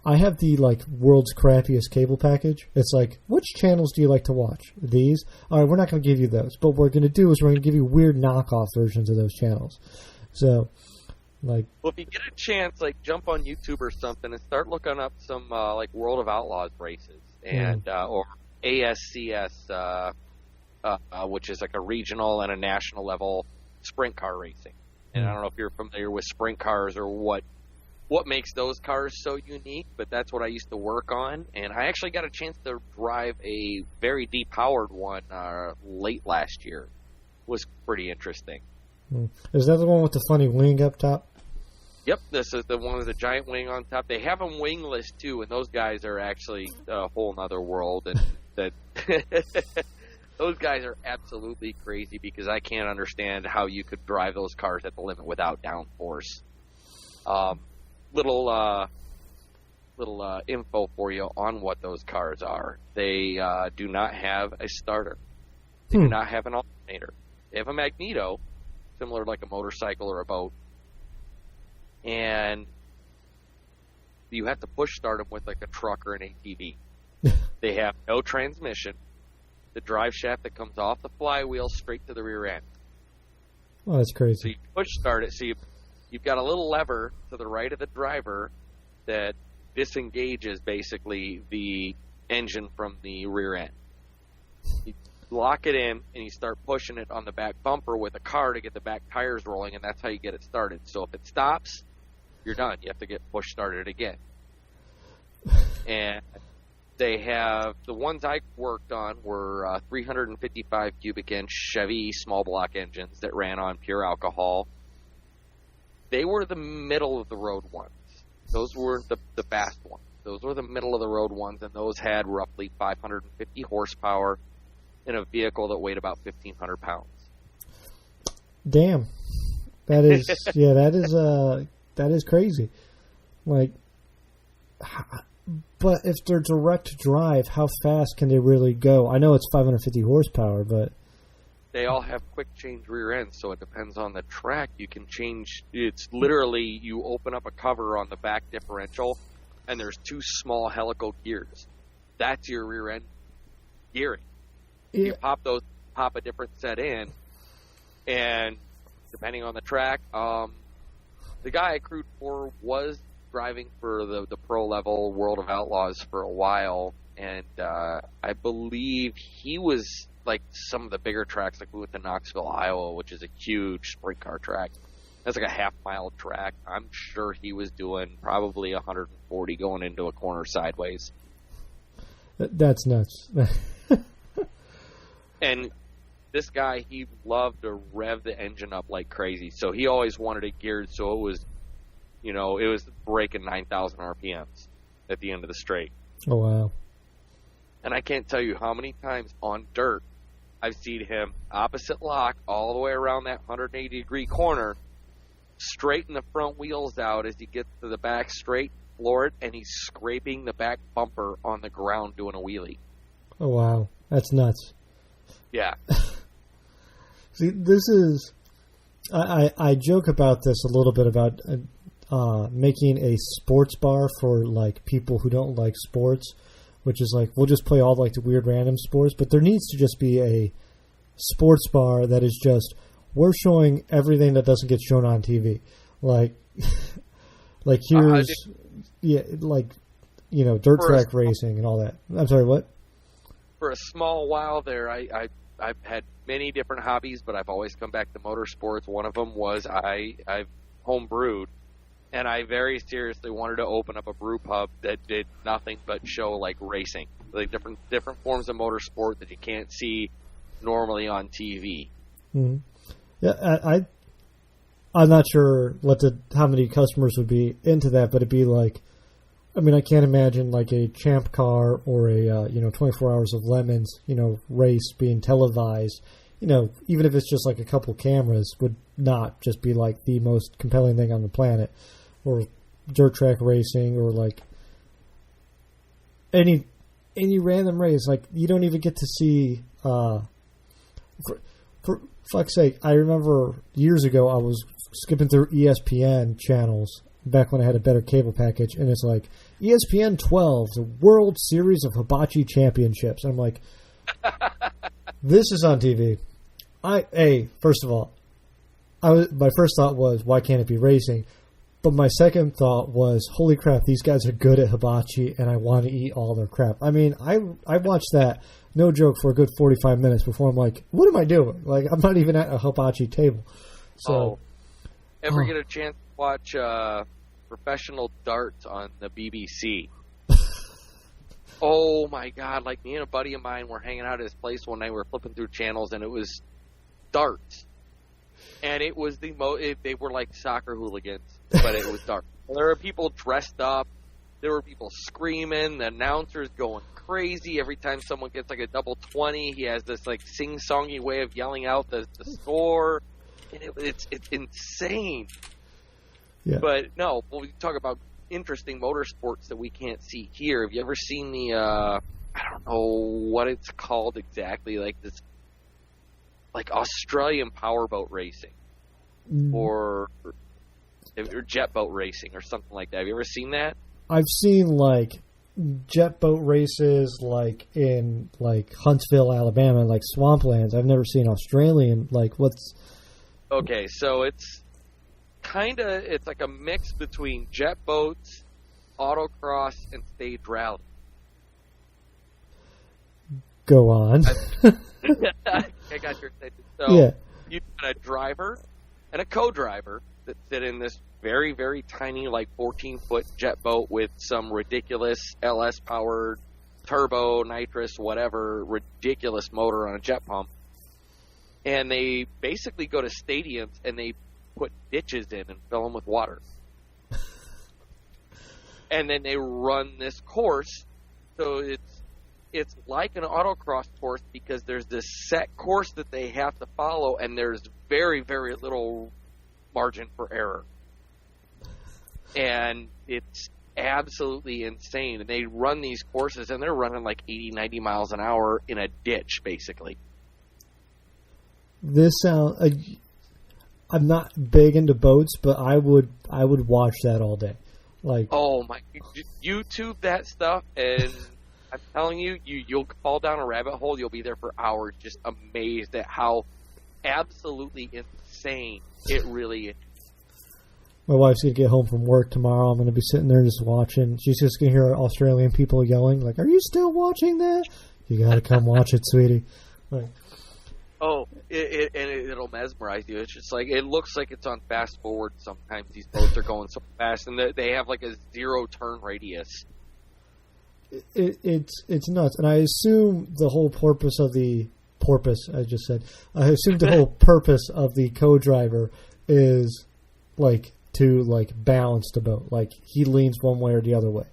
I have the world's crappiest cable package. It's like, which channels do you like to watch? These? All right, we're not going to give you those. But what we're going to do is we're going to give you weird knockoff versions of those channels. So, well, if you get a chance, jump on YouTube or something and start looking up some World of Outlaws races and or ASCS, which is a regional and a national level sprint car racing. And I don't know if you're familiar with sprint cars or what makes those cars so unique, but that's what I used to work on. And I actually got a chance to drive a very depowered one late last year. It was pretty interesting. Is that the one with the funny wing up top? Yep, this is the one with the giant wing on top. They have them wingless too, and those guys are actually a whole nother world. And that those guys are absolutely crazy because I can't understand how you could drive those cars at the limit without downforce. Little info for you on what those cars are. They do not have a starter. They do not have an alternator. They have a magneto, similar to like a motorcycle or a boat. And you have to push start them with like a truck or an ATV. They have no transmission. The drive shaft that comes off the flywheel straight to the rear end. Oh, that's crazy. So you push start it. So you've got a little lever to the right of the driver that disengages basically the engine from the rear end. You lock it in and you start pushing it on the back bumper with a car to get the back tires rolling, and that's how you get it started. So if it stops, you're done. You have to get push started again. And they have, the ones I worked on were 355 cubic inch Chevy small block engines that ran on pure alcohol. They were the middle of the road ones. Those were the fast ones. Those were the middle of the road ones, and those had roughly 550 horsepower in a vehicle that weighed about 1,500 pounds. Damn, that is that is crazy. Like, but if they're direct drive, how fast can they really go? I know it's 550 horsepower, but they all have quick change rear ends, so it depends on the track. You can change. It's literally you open up a cover on the back differential, and there's two small helical gears. That's your rear end gearing. Yeah. You pop a different set in, and depending on the track, the guy I crewed for was driving for the pro level World of Outlaws for a while, and I believe he was like some of the bigger tracks, like we went to Knoxville, Iowa, which is a huge sprint car track. That's like a half-mile track. I'm sure he was doing probably 140 going into a corner sideways. That's nuts. And this guy, he loved to rev the engine up like crazy. So he always wanted it geared so it was, it was breaking 9,000 RPMs at the end of the straight. Oh, wow. And I can't tell you how many times on dirt I've seen him opposite lock all the way around that 180-degree corner, straighten the front wheels out as he gets to the back straight, floor it, and he's scraping the back bumper on the ground doing a wheelie. Oh, wow. That's nuts. Yeah. See, this is... I joke about this a little bit about making a sports bar for, like, people who don't like sports, which is like, we'll just play all, like, the weird random sports, but there needs to just be a sports bar that is just, we're showing everything that doesn't get shown on TV. Like, here's, dirt track racing and all that. I'm sorry, what? For a small while there, I've had many different hobbies, but I've always come back to motorsports. One of them was I've home brewed, and I very seriously wanted to open up a brew pub that did nothing but show like racing, like different forms of motorsport that you can't see normally on TV. Mm-hmm. Yeah, I'm not sure how many customers would be into that, but it'd be like, I mean, I can't imagine like a Champ Car or a 24 Hours of Lemons race being televised. Even if it's just like a couple cameras, would not just be like the most compelling thing on the planet. Or dirt track racing, or like any random race. Like, you don't even get to see. For fuck's sake, I remember years ago I was skipping through ESPN channels back when I had a better cable package, and it's like ESPN 12, the World Series of Hibachi Championships. I'm like, this is on TV. First of all, my first thought was, why can't it be racing? But my second thought was, holy crap, these guys are good at hibachi, and I want to eat all their crap. I mean, I watched that, no joke, for a good 45 minutes before I'm like, what am I doing? Like, I'm not even at a hibachi table. So, ever get a chance to watch professional darts on the BBC? Oh, my God. Like, me and a buddy of mine were hanging out at his place one night. We were flipping through channels, and it was darts. And it was they were like soccer hooligans, but it was dark. There were people dressed up. There were people screaming. The announcers going crazy. Every time someone gets like a double 20, he has this like sing-songy way of yelling out the score. And it's insane. Yeah. But no, when we talk about interesting motorsports that we can't see here, have you ever seen the I don't know what it's called exactly, like this like Australian powerboat racing or jet boat racing or something like that? Have you ever seen that? I've seen like jet boat races like in like Huntsville, Alabama, like swamplands. I've never seen Australian. Like what's okay? So it's like a mix between jet boats, autocross, and stage rally. Go on. I got your attention. So yeah. You've got a driver and a co-driver that sit in this very, very tiny, like 14-foot jet boat with some ridiculous LS-powered turbo, nitrous, whatever, ridiculous motor on a jet pump. And they basically go to stadiums and they put ditches in and fill them with water. And then they run this course. So it's like an autocross course because there's this set course that they have to follow, and there's very, very little margin for error. And it's absolutely insane. And they run these courses, and they're running like 80, 90 miles an hour in a ditch, basically. This sound. I'm not big into boats, but I would watch that all day. Like, oh my! YouTube that stuff, and I'm telling you, you'll fall down a rabbit hole. You'll be there for hours, just amazed at how absolutely insane it really is. My wife's going to get home from work tomorrow. I'm going to be sitting there just watching. She's just going to hear Australian people yelling, like, "Are you still watching that? You got to come watch it, sweetie." Like, oh, it'll mesmerize you. It's just like, it looks like it's on fast forward sometimes. These boats are going so fast, and they have like a 0 turn radius. It's nuts. And I assume the whole purpose of the I assume the whole purpose of the co-driver is like to like balance the boat. Like he leans one way or the other way.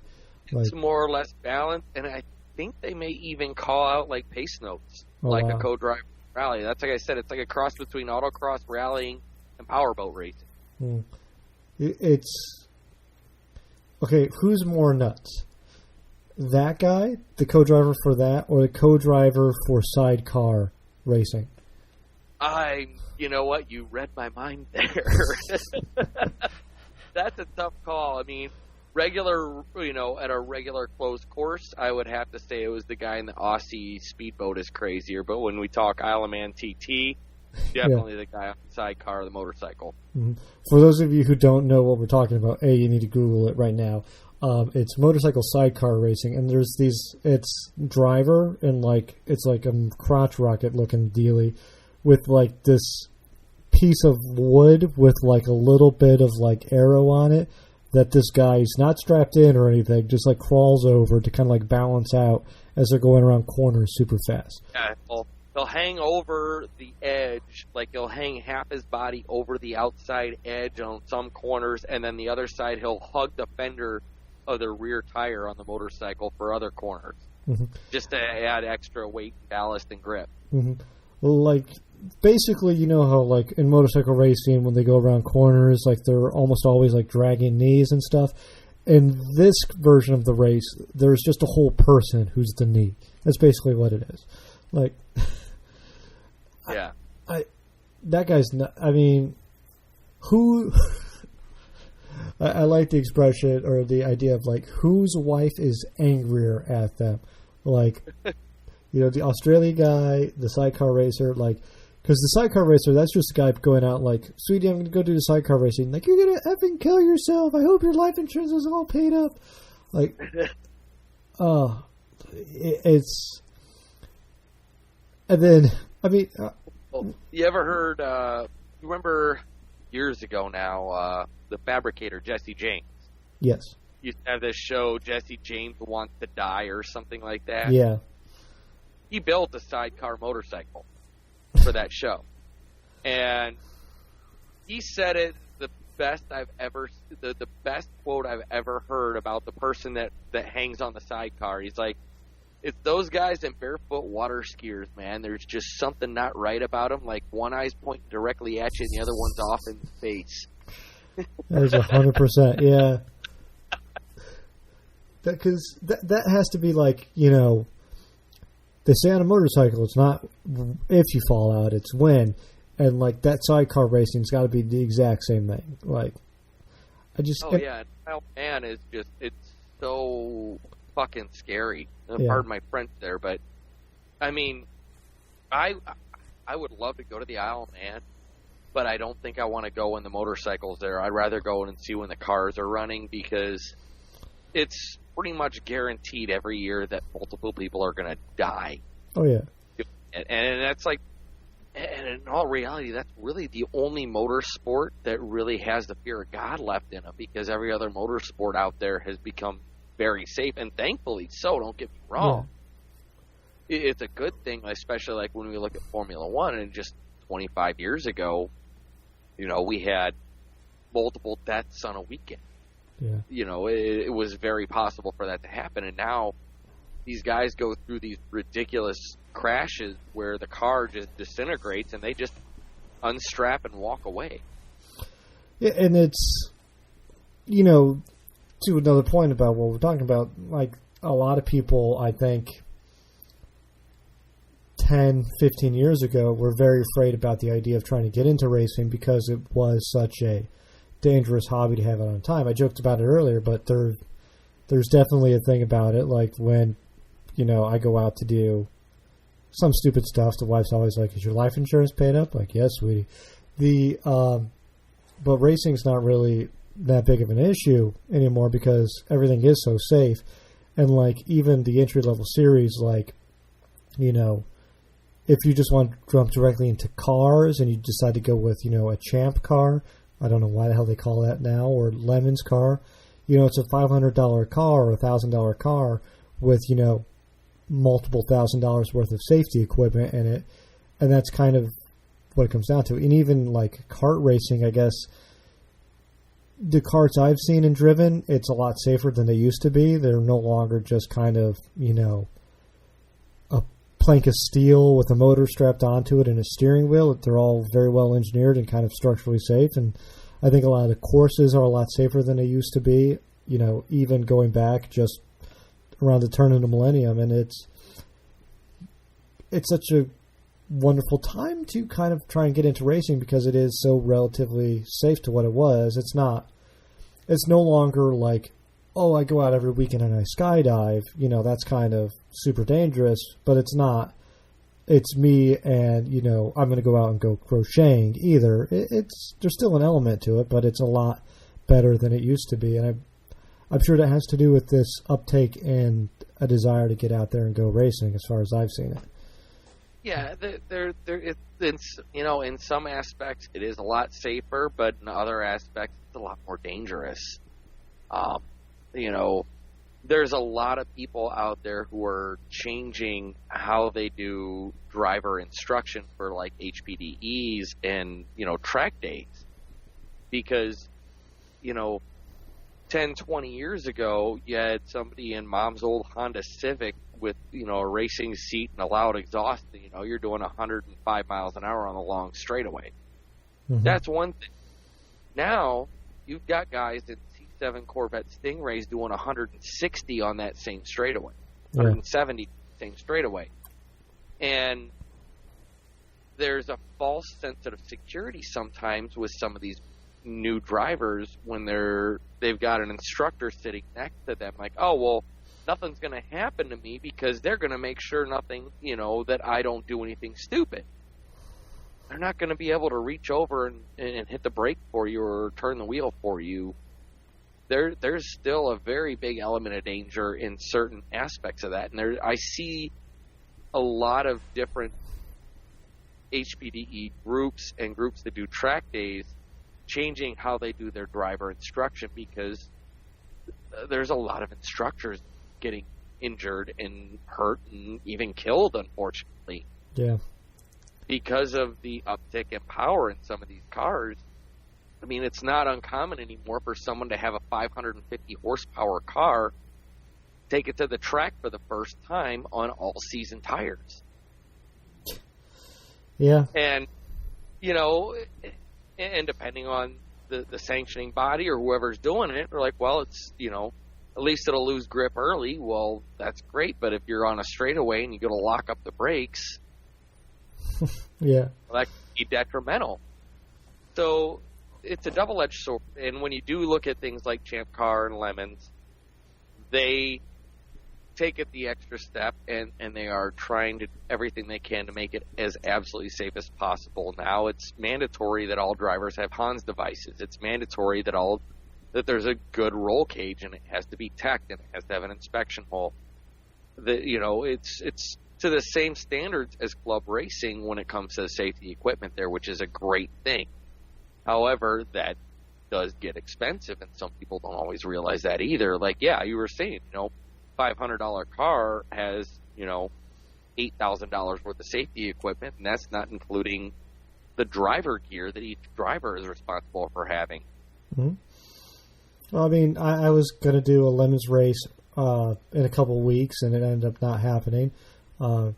Like, it's more or less balanced, and I think they may even call out like pace notes, like wow. a co-driver rally. That's like I said, it's like a cross between autocross rallying and powerboat racing. It's okay. Who's more nuts? That guy, the co-driver for that, or the co-driver for sidecar racing? You know what? You read my mind there. That's a tough call. I mean, at a regular closed course, I would have to say it was the guy in the Aussie speedboat is crazier. But when we talk Isle of Man TT, definitely the guy on the sidecar of the motorcycle. Mm-hmm. For those of you who don't know what we're talking about, you need to Google it right now. It's motorcycle sidecar racing, and there's it's driver, and like it's like a crotch rocket looking dealie with like this piece of wood with like a little bit of like arrow on it that this guy's not strapped in or anything, just like crawls over to kind of like balance out as they're going around corners super fast. Yeah, they'll hang over the edge, like he'll hang half his body over the outside edge on some corners, and then the other side he'll hug the fender of the rear tire on the motorcycle for other corners, just to add extra weight, ballast, and grip. Mm-hmm. Well, like basically, you know how like in motorcycle racing when they go around corners, like they're almost always like dragging knees and stuff. In this version of the race, there's just a whole person who's the knee. That's basically what it is. Like, yeah, that guy's not. I mean, who? I like the expression or the idea of like whose wife is angrier at them, like the Australian guy, the sidecar racer, like because the sidecar racer that's just a guy going out like, sweetie, I'm gonna go do the sidecar racing. Like, you're gonna effing kill yourself. I hope your life insurance is all paid up. Like, it's and then I mean, you ever heard? You remember years ago now? The fabricator, Jesse James. Yes. Used to have this show, Jesse James Wants to Die, or something like that. Yeah. He built a sidecar motorcycle for that show. And he said it the best quote I've ever heard about the person that hangs on the sidecar. He's like, It's those guys and barefoot water skiers, man. There's just something not right about them. Like one eye's pointing directly at you and the other one's off in the face. That is 100%, yeah. Because that has to be like, you know, they say on a motorcycle, it's not if you fall out, it's when. And like that sidecar racing's got to be the exact same thing. Like, yeah, man, is just, it's so fucking scary. Pardon my French there, but I mean, I would love to go to the Isle of Man, but I don't think I want to go when the motorcycle's there. I'd rather go and see when the cars are running, because it's pretty much guaranteed every year that multiple people are going to die. Oh, yeah. And that's like, and in all reality, that's really the only motorsport that really has the fear of God left in it, because every other motorsport out there has become very safe, and thankfully so, don't get me wrong. Yeah. It's a good thing, especially like when we look at Formula One, and just 25 years ago, you know, we had multiple deaths on a weekend. Yeah. You know, it was very possible for that to happen, and now these guys go through these ridiculous crashes where the car just disintegrates and they just unstrap and walk away. Yeah, and it's, you know, to another point about what we're talking about, like a lot of people, I think, 10, 15 years ago were very afraid about the idea of trying to get into racing because it was such a dangerous hobby to have it on time. I joked about it earlier, but there's definitely a thing about it. Like when, you know, I go out to do some stupid stuff, the wife's always like, "Is your life insurance paid up?" Like, "Yes, sweetie." But racing's not really that big of an issue anymore because everything is so safe. And like even the entry level series, like, you know, if you just want to jump directly into cars and you decide to go with, you know, a Champ car, I don't know why the hell they call that now, or Lemon's car, you know, it's a $500 car or $1,000 car with, you know, multiple $1,000s worth of safety equipment in it. And that's kind of what it comes down to. And even like kart racing, I guess, the karts I've seen and driven, it's a lot safer than they used to be. They're no longer just kind of, you know, a plank of steel with a motor strapped onto it and a steering wheel. They're all very well engineered and kind of structurally safe. And I think a lot of the courses are a lot safer than they used to be, you know, even going back just around the turn of the millennium. And it's such a wonderful time to kind of try and get into racing because it is so relatively safe to what it was. It's no longer like, oh, I go out every weekend and I skydive, you know, that's kind of super dangerous, but it's not. It's me and, you know, I'm going to go out and go crocheting either. There's still an element to it, but it's a lot better than it used to be. And I'm sure that has to do with this uptake and a desire to get out there and go racing as far as I've seen it. Yeah, it's, you know, in some aspects it is a lot safer, but in other aspects it's a lot more dangerous. You know, there's a lot of people out there who are changing how they do driver instruction for like HPDEs and, you know, track days. Because, you know, 10, 20 years ago, you had somebody in mom's old Honda Civic with, you know, a racing seat and a loud exhaust, and, you know, you're doing 105 miles an hour on the long straightaway. Mm-hmm. That's one thing. Now, you've got guys in C7 Corvette Stingrays doing 160 on that same straightaway, 170 same straightaway. And there's a false sense of security sometimes with some of these new drivers when they've got an instructor sitting next to them, like, oh, well, nothing's going to happen to me because they're going to make sure nothing, you know, that I don't do anything stupid. They're not going to be able to reach over and hit the brake for you or turn the wheel for you. There's still a very big element of danger in certain aspects of that. And I see a lot of different HPDE groups and groups that do track days changing how they do their driver instruction because there's a lot of instructors getting injured and hurt and even killed, unfortunately. Yeah. Because of the uptick in power in some of these cars. I mean, it's not uncommon anymore for someone to have a 550 horsepower car take it to the track for the first time on all-season tires. Yeah. And, you know, and depending on the sanctioning body or whoever's doing it, they're like, well, it's, you know, at least it'll lose grip early. Well, that's great. But if you're on a straightaway and you got to lock up the brakes, yeah, well, that could be detrimental. So it's a double-edged sword. And when you do look at things like Champ Car and Lemons, they take it the extra step, and they are trying to do everything they can to make it as absolutely safe as possible. Now it's mandatory that all drivers have Hans devices. It's mandatory that there's a good roll cage, and it has to be teched, and it has to have an inspection hole. You know, it's to the same standards as club racing when it comes to the safety equipment there, which is a great thing. However, that does get expensive, and some people don't always realize that either. Like, yeah, you were saying, you know, $500 car has, you know, $8,000 worth of safety equipment, and that's not including the driver gear that each driver is responsible for having. Mm-hmm. Well, I mean, I was going to do a Lemons race in a couple of weeks, and it ended up not happening. I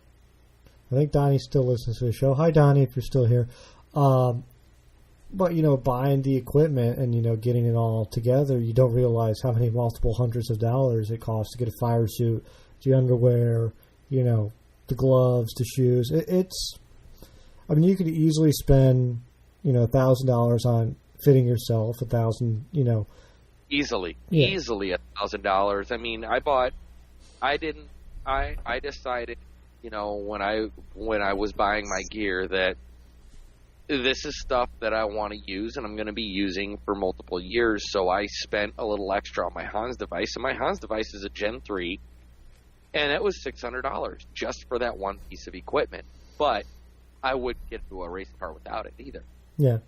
think Donnie still listens to the show. Hi, Donnie, if you're still here. But, you know, buying the equipment and, you know, getting it all together, you don't realize how many multiple hundreds of dollars it costs to get a fire suit, the underwear, you know, the gloves, the shoes. I mean, you could easily spend, you know, $1,000 on fitting yourself, $1,000, you know. Easily $1,000. I mean, I decided, you know, when I was buying my gear that this is stuff that I want to use and I'm going to be using for multiple years. So I spent a little extra on my Hans device, and my Hans device is a Gen 3, and it was $600 just for that one piece of equipment. But I wouldn't get into a race car without it either. Yeah.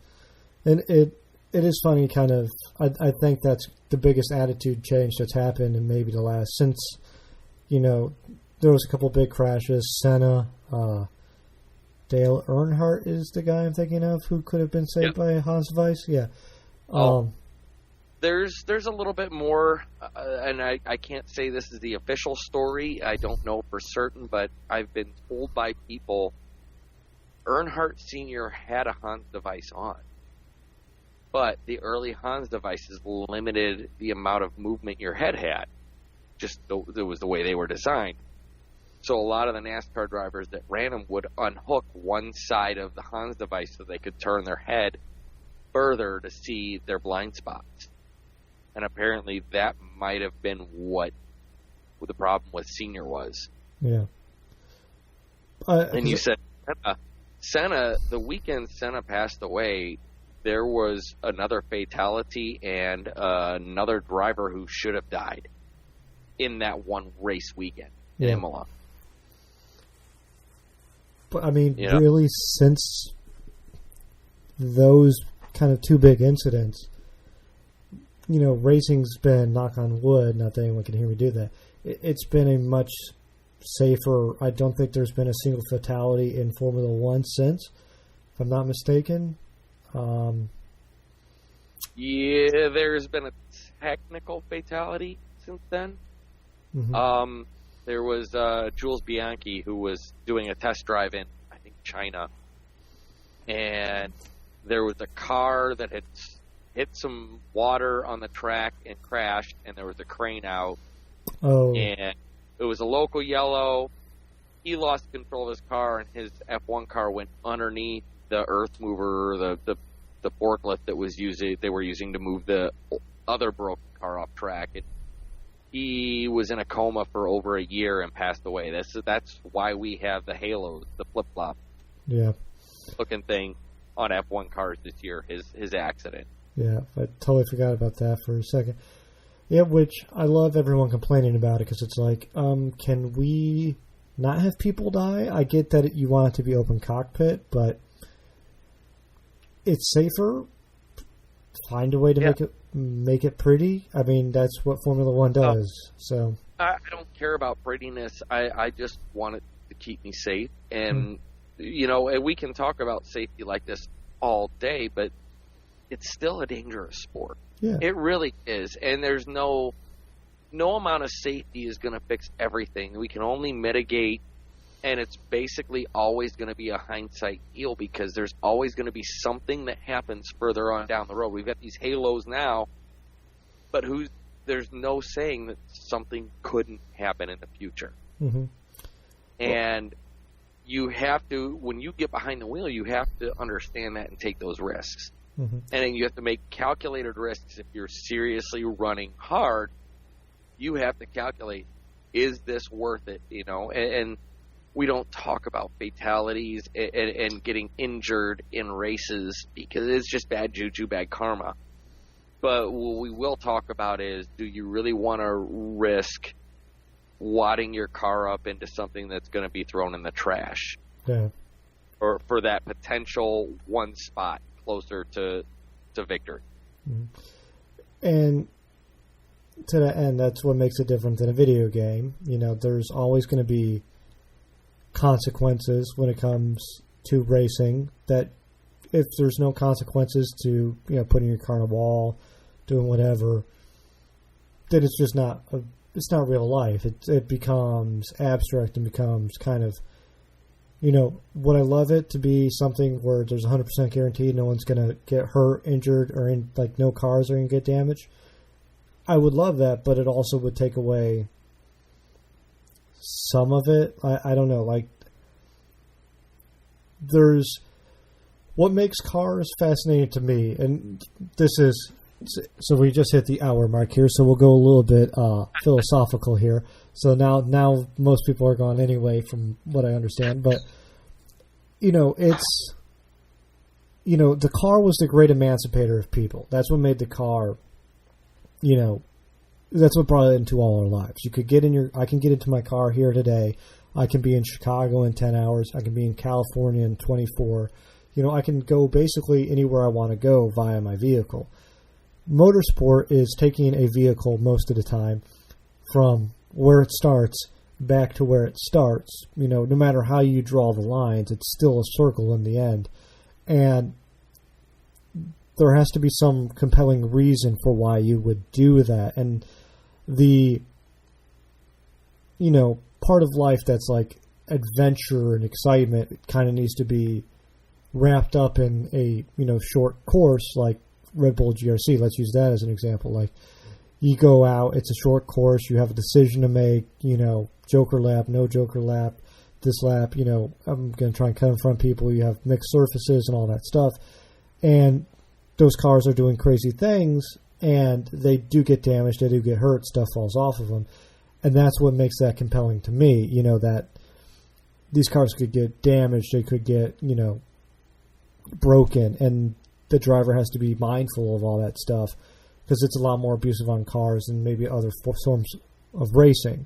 And it is funny, kind of, I think that's the biggest attitude change that's happened in maybe the last, since, you know, there was a couple big crashes. Senna, Dale Earnhardt is the guy I'm thinking of who could have been saved by a Hans device. Yeah. There's a little bit more, and I can't say this is the official story. I don't know for certain, but I've been told by people Earnhardt Sr. had a Hans device on. But the early Hans devices limited the amount of movement your head had. Just it was the way they were designed. So a lot of the NASCAR drivers that ran them would unhook one side of the Hans device so they could turn their head further to see their blind spots. And apparently that might have been what the problem with Senior was. Yeah. And you said Senna, the weekend Senna passed away, there was another fatality and another driver who should have died in that one race weekend in Imola. But, I mean, really, since those kind of two big incidents, you know, racing's been, knock on wood, not that anyone can hear me do that, it's been a much safer. I don't think there's been a single fatality in Formula One since, if I'm not mistaken. Yeah, there's been a technical fatality since then. Mm-hmm. There was Jules Bianchi, who was doing a test drive in, I think, China. And there was a car that had hit some water on the track and crashed, and there was a crane out. Oh. And it was a local yellow. He lost control of his car, and his F1 car went underneath the earth mover, the forklift that they were using to move the other broken car off track. He was in a coma for over a year and passed away. That's why we have the halos, the flip-flop looking thing on F1 cars this year, his accident. Yeah, I totally forgot about that for a second. Yeah, which I love everyone complaining about it, because it's like, can we not have people die? I get that you want it to be open cockpit, but it's safer. Find a way to make it pretty. I mean, that's what Formula One does. So I don't care about prettiness. I just want it to keep me safe. And you know, we can talk about safety like this all day, but it's still a dangerous sport. Yeah. It really is. And there's no, no amount of safety is going to fix everything. We can only mitigate, and it's basically always going to be a hindsight deal because there's always going to be something that happens further on down the road. We've got these halos now, but there's no saying that something couldn't happen in the future. Mm-hmm. And you have to, when you get behind the wheel, you have to understand that and take those risks. Mm-hmm. And then you have to make calculated risks. If you're seriously running hard, you have to calculate, is this worth it? You know, and we don't talk about fatalities and getting injured in races because it's just bad juju, bad karma. But what we will talk about is, do you really want to risk wadding your car up into something that's going to be thrown in the trash? Yeah. Or for that potential one spot closer to victory. Mm-hmm. And to that end, that's what makes it different than a video game. You know, there's always going to be consequences when it comes to racing. That if there's no consequences to, you know, putting your car on a wall, doing whatever, then it's just not it's not real life. It becomes abstract and becomes kind of, you know, would I love it to be something where there's 100% guaranteed no one's going to get hurt, injured, or like no cars are going to get damaged? I would love that, but it also would take away some of it. I don't know. Like, there's what makes cars fascinating to me, and this is, so we just hit the hour mark here, so we'll go a little bit philosophical here. So now most people are gone anyway, from what I understand. But you know, it's, you know, the car was the great emancipator of people. That's what made the car, you know, that's what brought it into all our lives. You could get in I can get into my car here today. I can be in Chicago in 10 hours. I can be in California in 24. You know, I can go basically anywhere I want to go via my vehicle. Motorsport is taking a vehicle most of the time from where it starts back to where it starts. You know, no matter how you draw the lines, it's still a circle in the end. And there has to be some compelling reason for why you would do that. And the, you know, part of life that's like adventure and excitement kind of needs to be wrapped up in a, you know, short course like Red Bull GRC. Let's use that as an example. Like, you go out, it's a short course, you have a decision to make, you know, joker lap, no joker lap, this lap, you know, I'm going to try and cut in front of people, you have mixed surfaces and all that stuff. And those cars are doing crazy things, and they do get damaged, they do get hurt, stuff falls off of them. And that's what makes that compelling to me, you know, that these cars could get damaged, they could get, you know, broken, and the driver has to be mindful of all that stuff, because it's a lot more abusive on cars than maybe other forms of racing.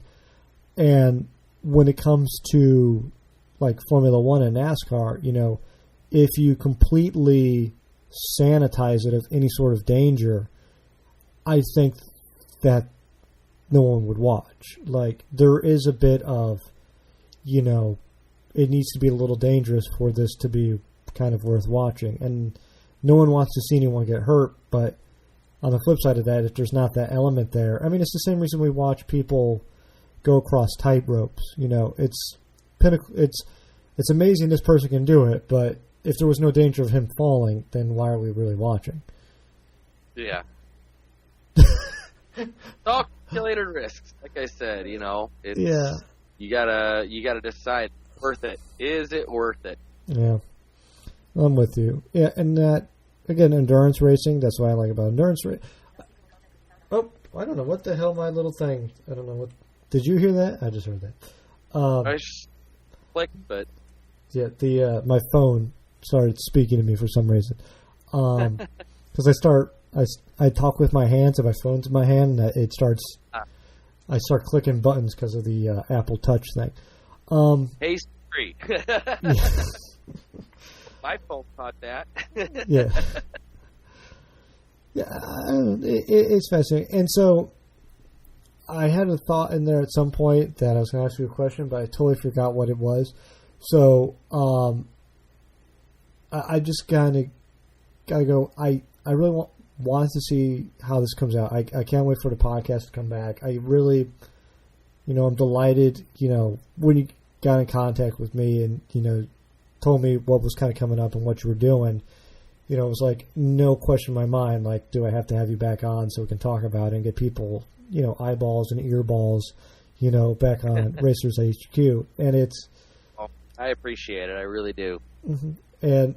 And when it comes to like Formula One and NASCAR, you know, if you completely sanitize it of any sort of danger, I think that no one would watch. Like, there is a bit of, you know, it needs to be a little dangerous for this to be kind of worth watching. And no one wants to see anyone get hurt, but on the flip side of that, if there's not that element there, I mean, it's the same reason we watch people go across tight ropes. You know, it's amazing this person can do it, but if there was no danger of him falling, then why are we really watching? Yeah. All calculated risks. Like I said, you know, it's, yeah. You gotta decide, worth it. Is it worth it? Yeah. I'm with you. Yeah, and that, again, endurance racing, that's what I like about endurance racing. Oh, I don't know. What the hell, my little thing? I don't know. What. Did you hear that? I just heard that. I just clicked, but... Yeah, my phone started speaking to me for some reason. Because I talk with my hands, and my phone's in my hand, and it starts... I start clicking buttons because of the Apple Touch thing. Hey, Siri. Yeah. My phone caught that. Yeah. Yeah, it's fascinating. And so I had a thought in there at some point that I was going to ask you a question, but I totally forgot what it was. So I just kind of got to go, I really want, wanted to see how this comes out. I can't wait for the podcast to come back. I really, I'm delighted, when you got in contact with me and, told me what was kind of coming up and what you were doing. It was like no question in my mind, like, do I have to have you back on so we can talk about it and get people, eyeballs and earballs, back on Racers HQ. And it's... Oh, I appreciate it. I really do. Mm-hmm. And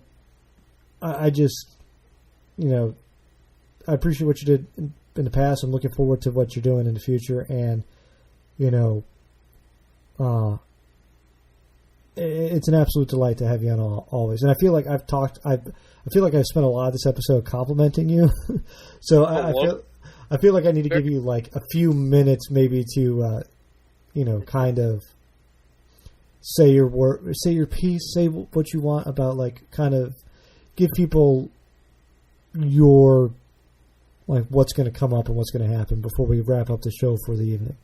I just, I appreciate what you did in the past. I'm looking forward to what you're doing in the future. And, it's an absolute delight to have you on always. And I feel like I feel like I've spent a lot of this episode complimenting you. So I feel like I need to give you like a few minutes maybe to, kind of say your piece, say what you want about, like, kind of give people your, like, what's going to come up and what's going to happen before we wrap up the show for the evening.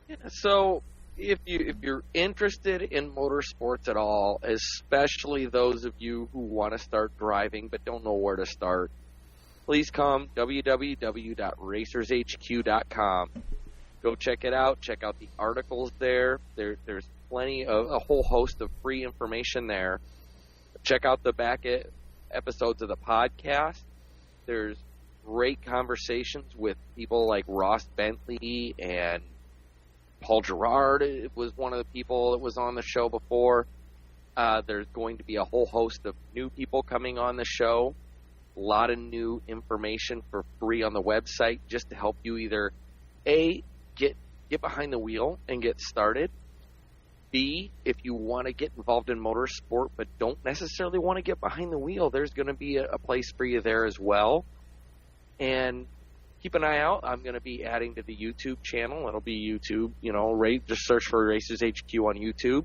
Yeah, so if you're interested in motorsports at all, especially those of you who want to start driving but don't know where to start, please come www.racershq.com. Go check it out. Check out the articles there. There's plenty of a whole host of free information there. Check out the back episodes of the podcast. There's great conversations with people like Ross Bentley and Paul Gerard. It was one of the people that was on the show before. There's going to be a whole host of new people coming on the show. A lot of new information for free on the website just to help you either A, get behind the wheel and get started. B, if you want to get involved in motorsport but don't necessarily want to get behind the wheel, there's going to be a place for you there as well. And keep an eye out. I'm going to be adding to the YouTube channel. It'll be YouTube, just search for Racers HQ on YouTube.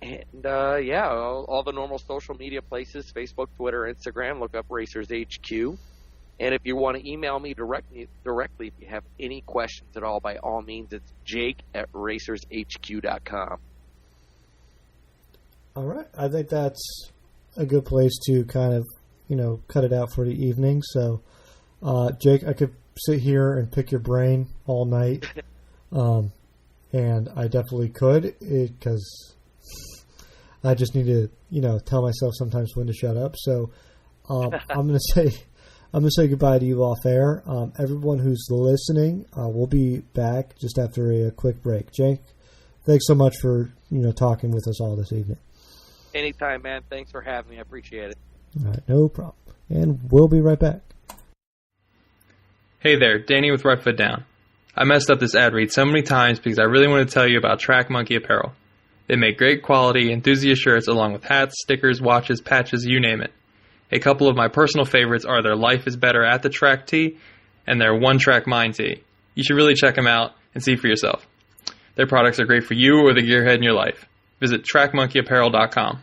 And, all the normal social media places, Facebook, Twitter, Instagram, look up Racers HQ. And if you want to email me directly, if you have any questions at all, by all means, it's jake@racershq.com. All right. I think that's a good place to kind of, cut it out for the evening. So, Jake, I could sit here and pick your brain all night. And I definitely could, because I just need to, tell myself sometimes when to shut up. So, I'm going to say goodbye to you off air. Everyone who's listening, we'll be back just after a quick break. Jake, thanks so much for, talking with us all this evening. Anytime, man. Thanks for having me. I appreciate it. All right, no problem. And we'll be right back. Hey there, Danny with Right Foot Down. I messed up this ad read so many times because I really want to tell you about Track Monkey Apparel. They make great quality enthusiast shirts along with hats, stickers, watches, patches, you name it. A couple of my personal favorites are their Life is Better at the Track tee and their One Track Mind tee. You should really check them out and see for yourself. Their products are great for you or the gearhead in your life. Visit trackmonkeyapparel.com.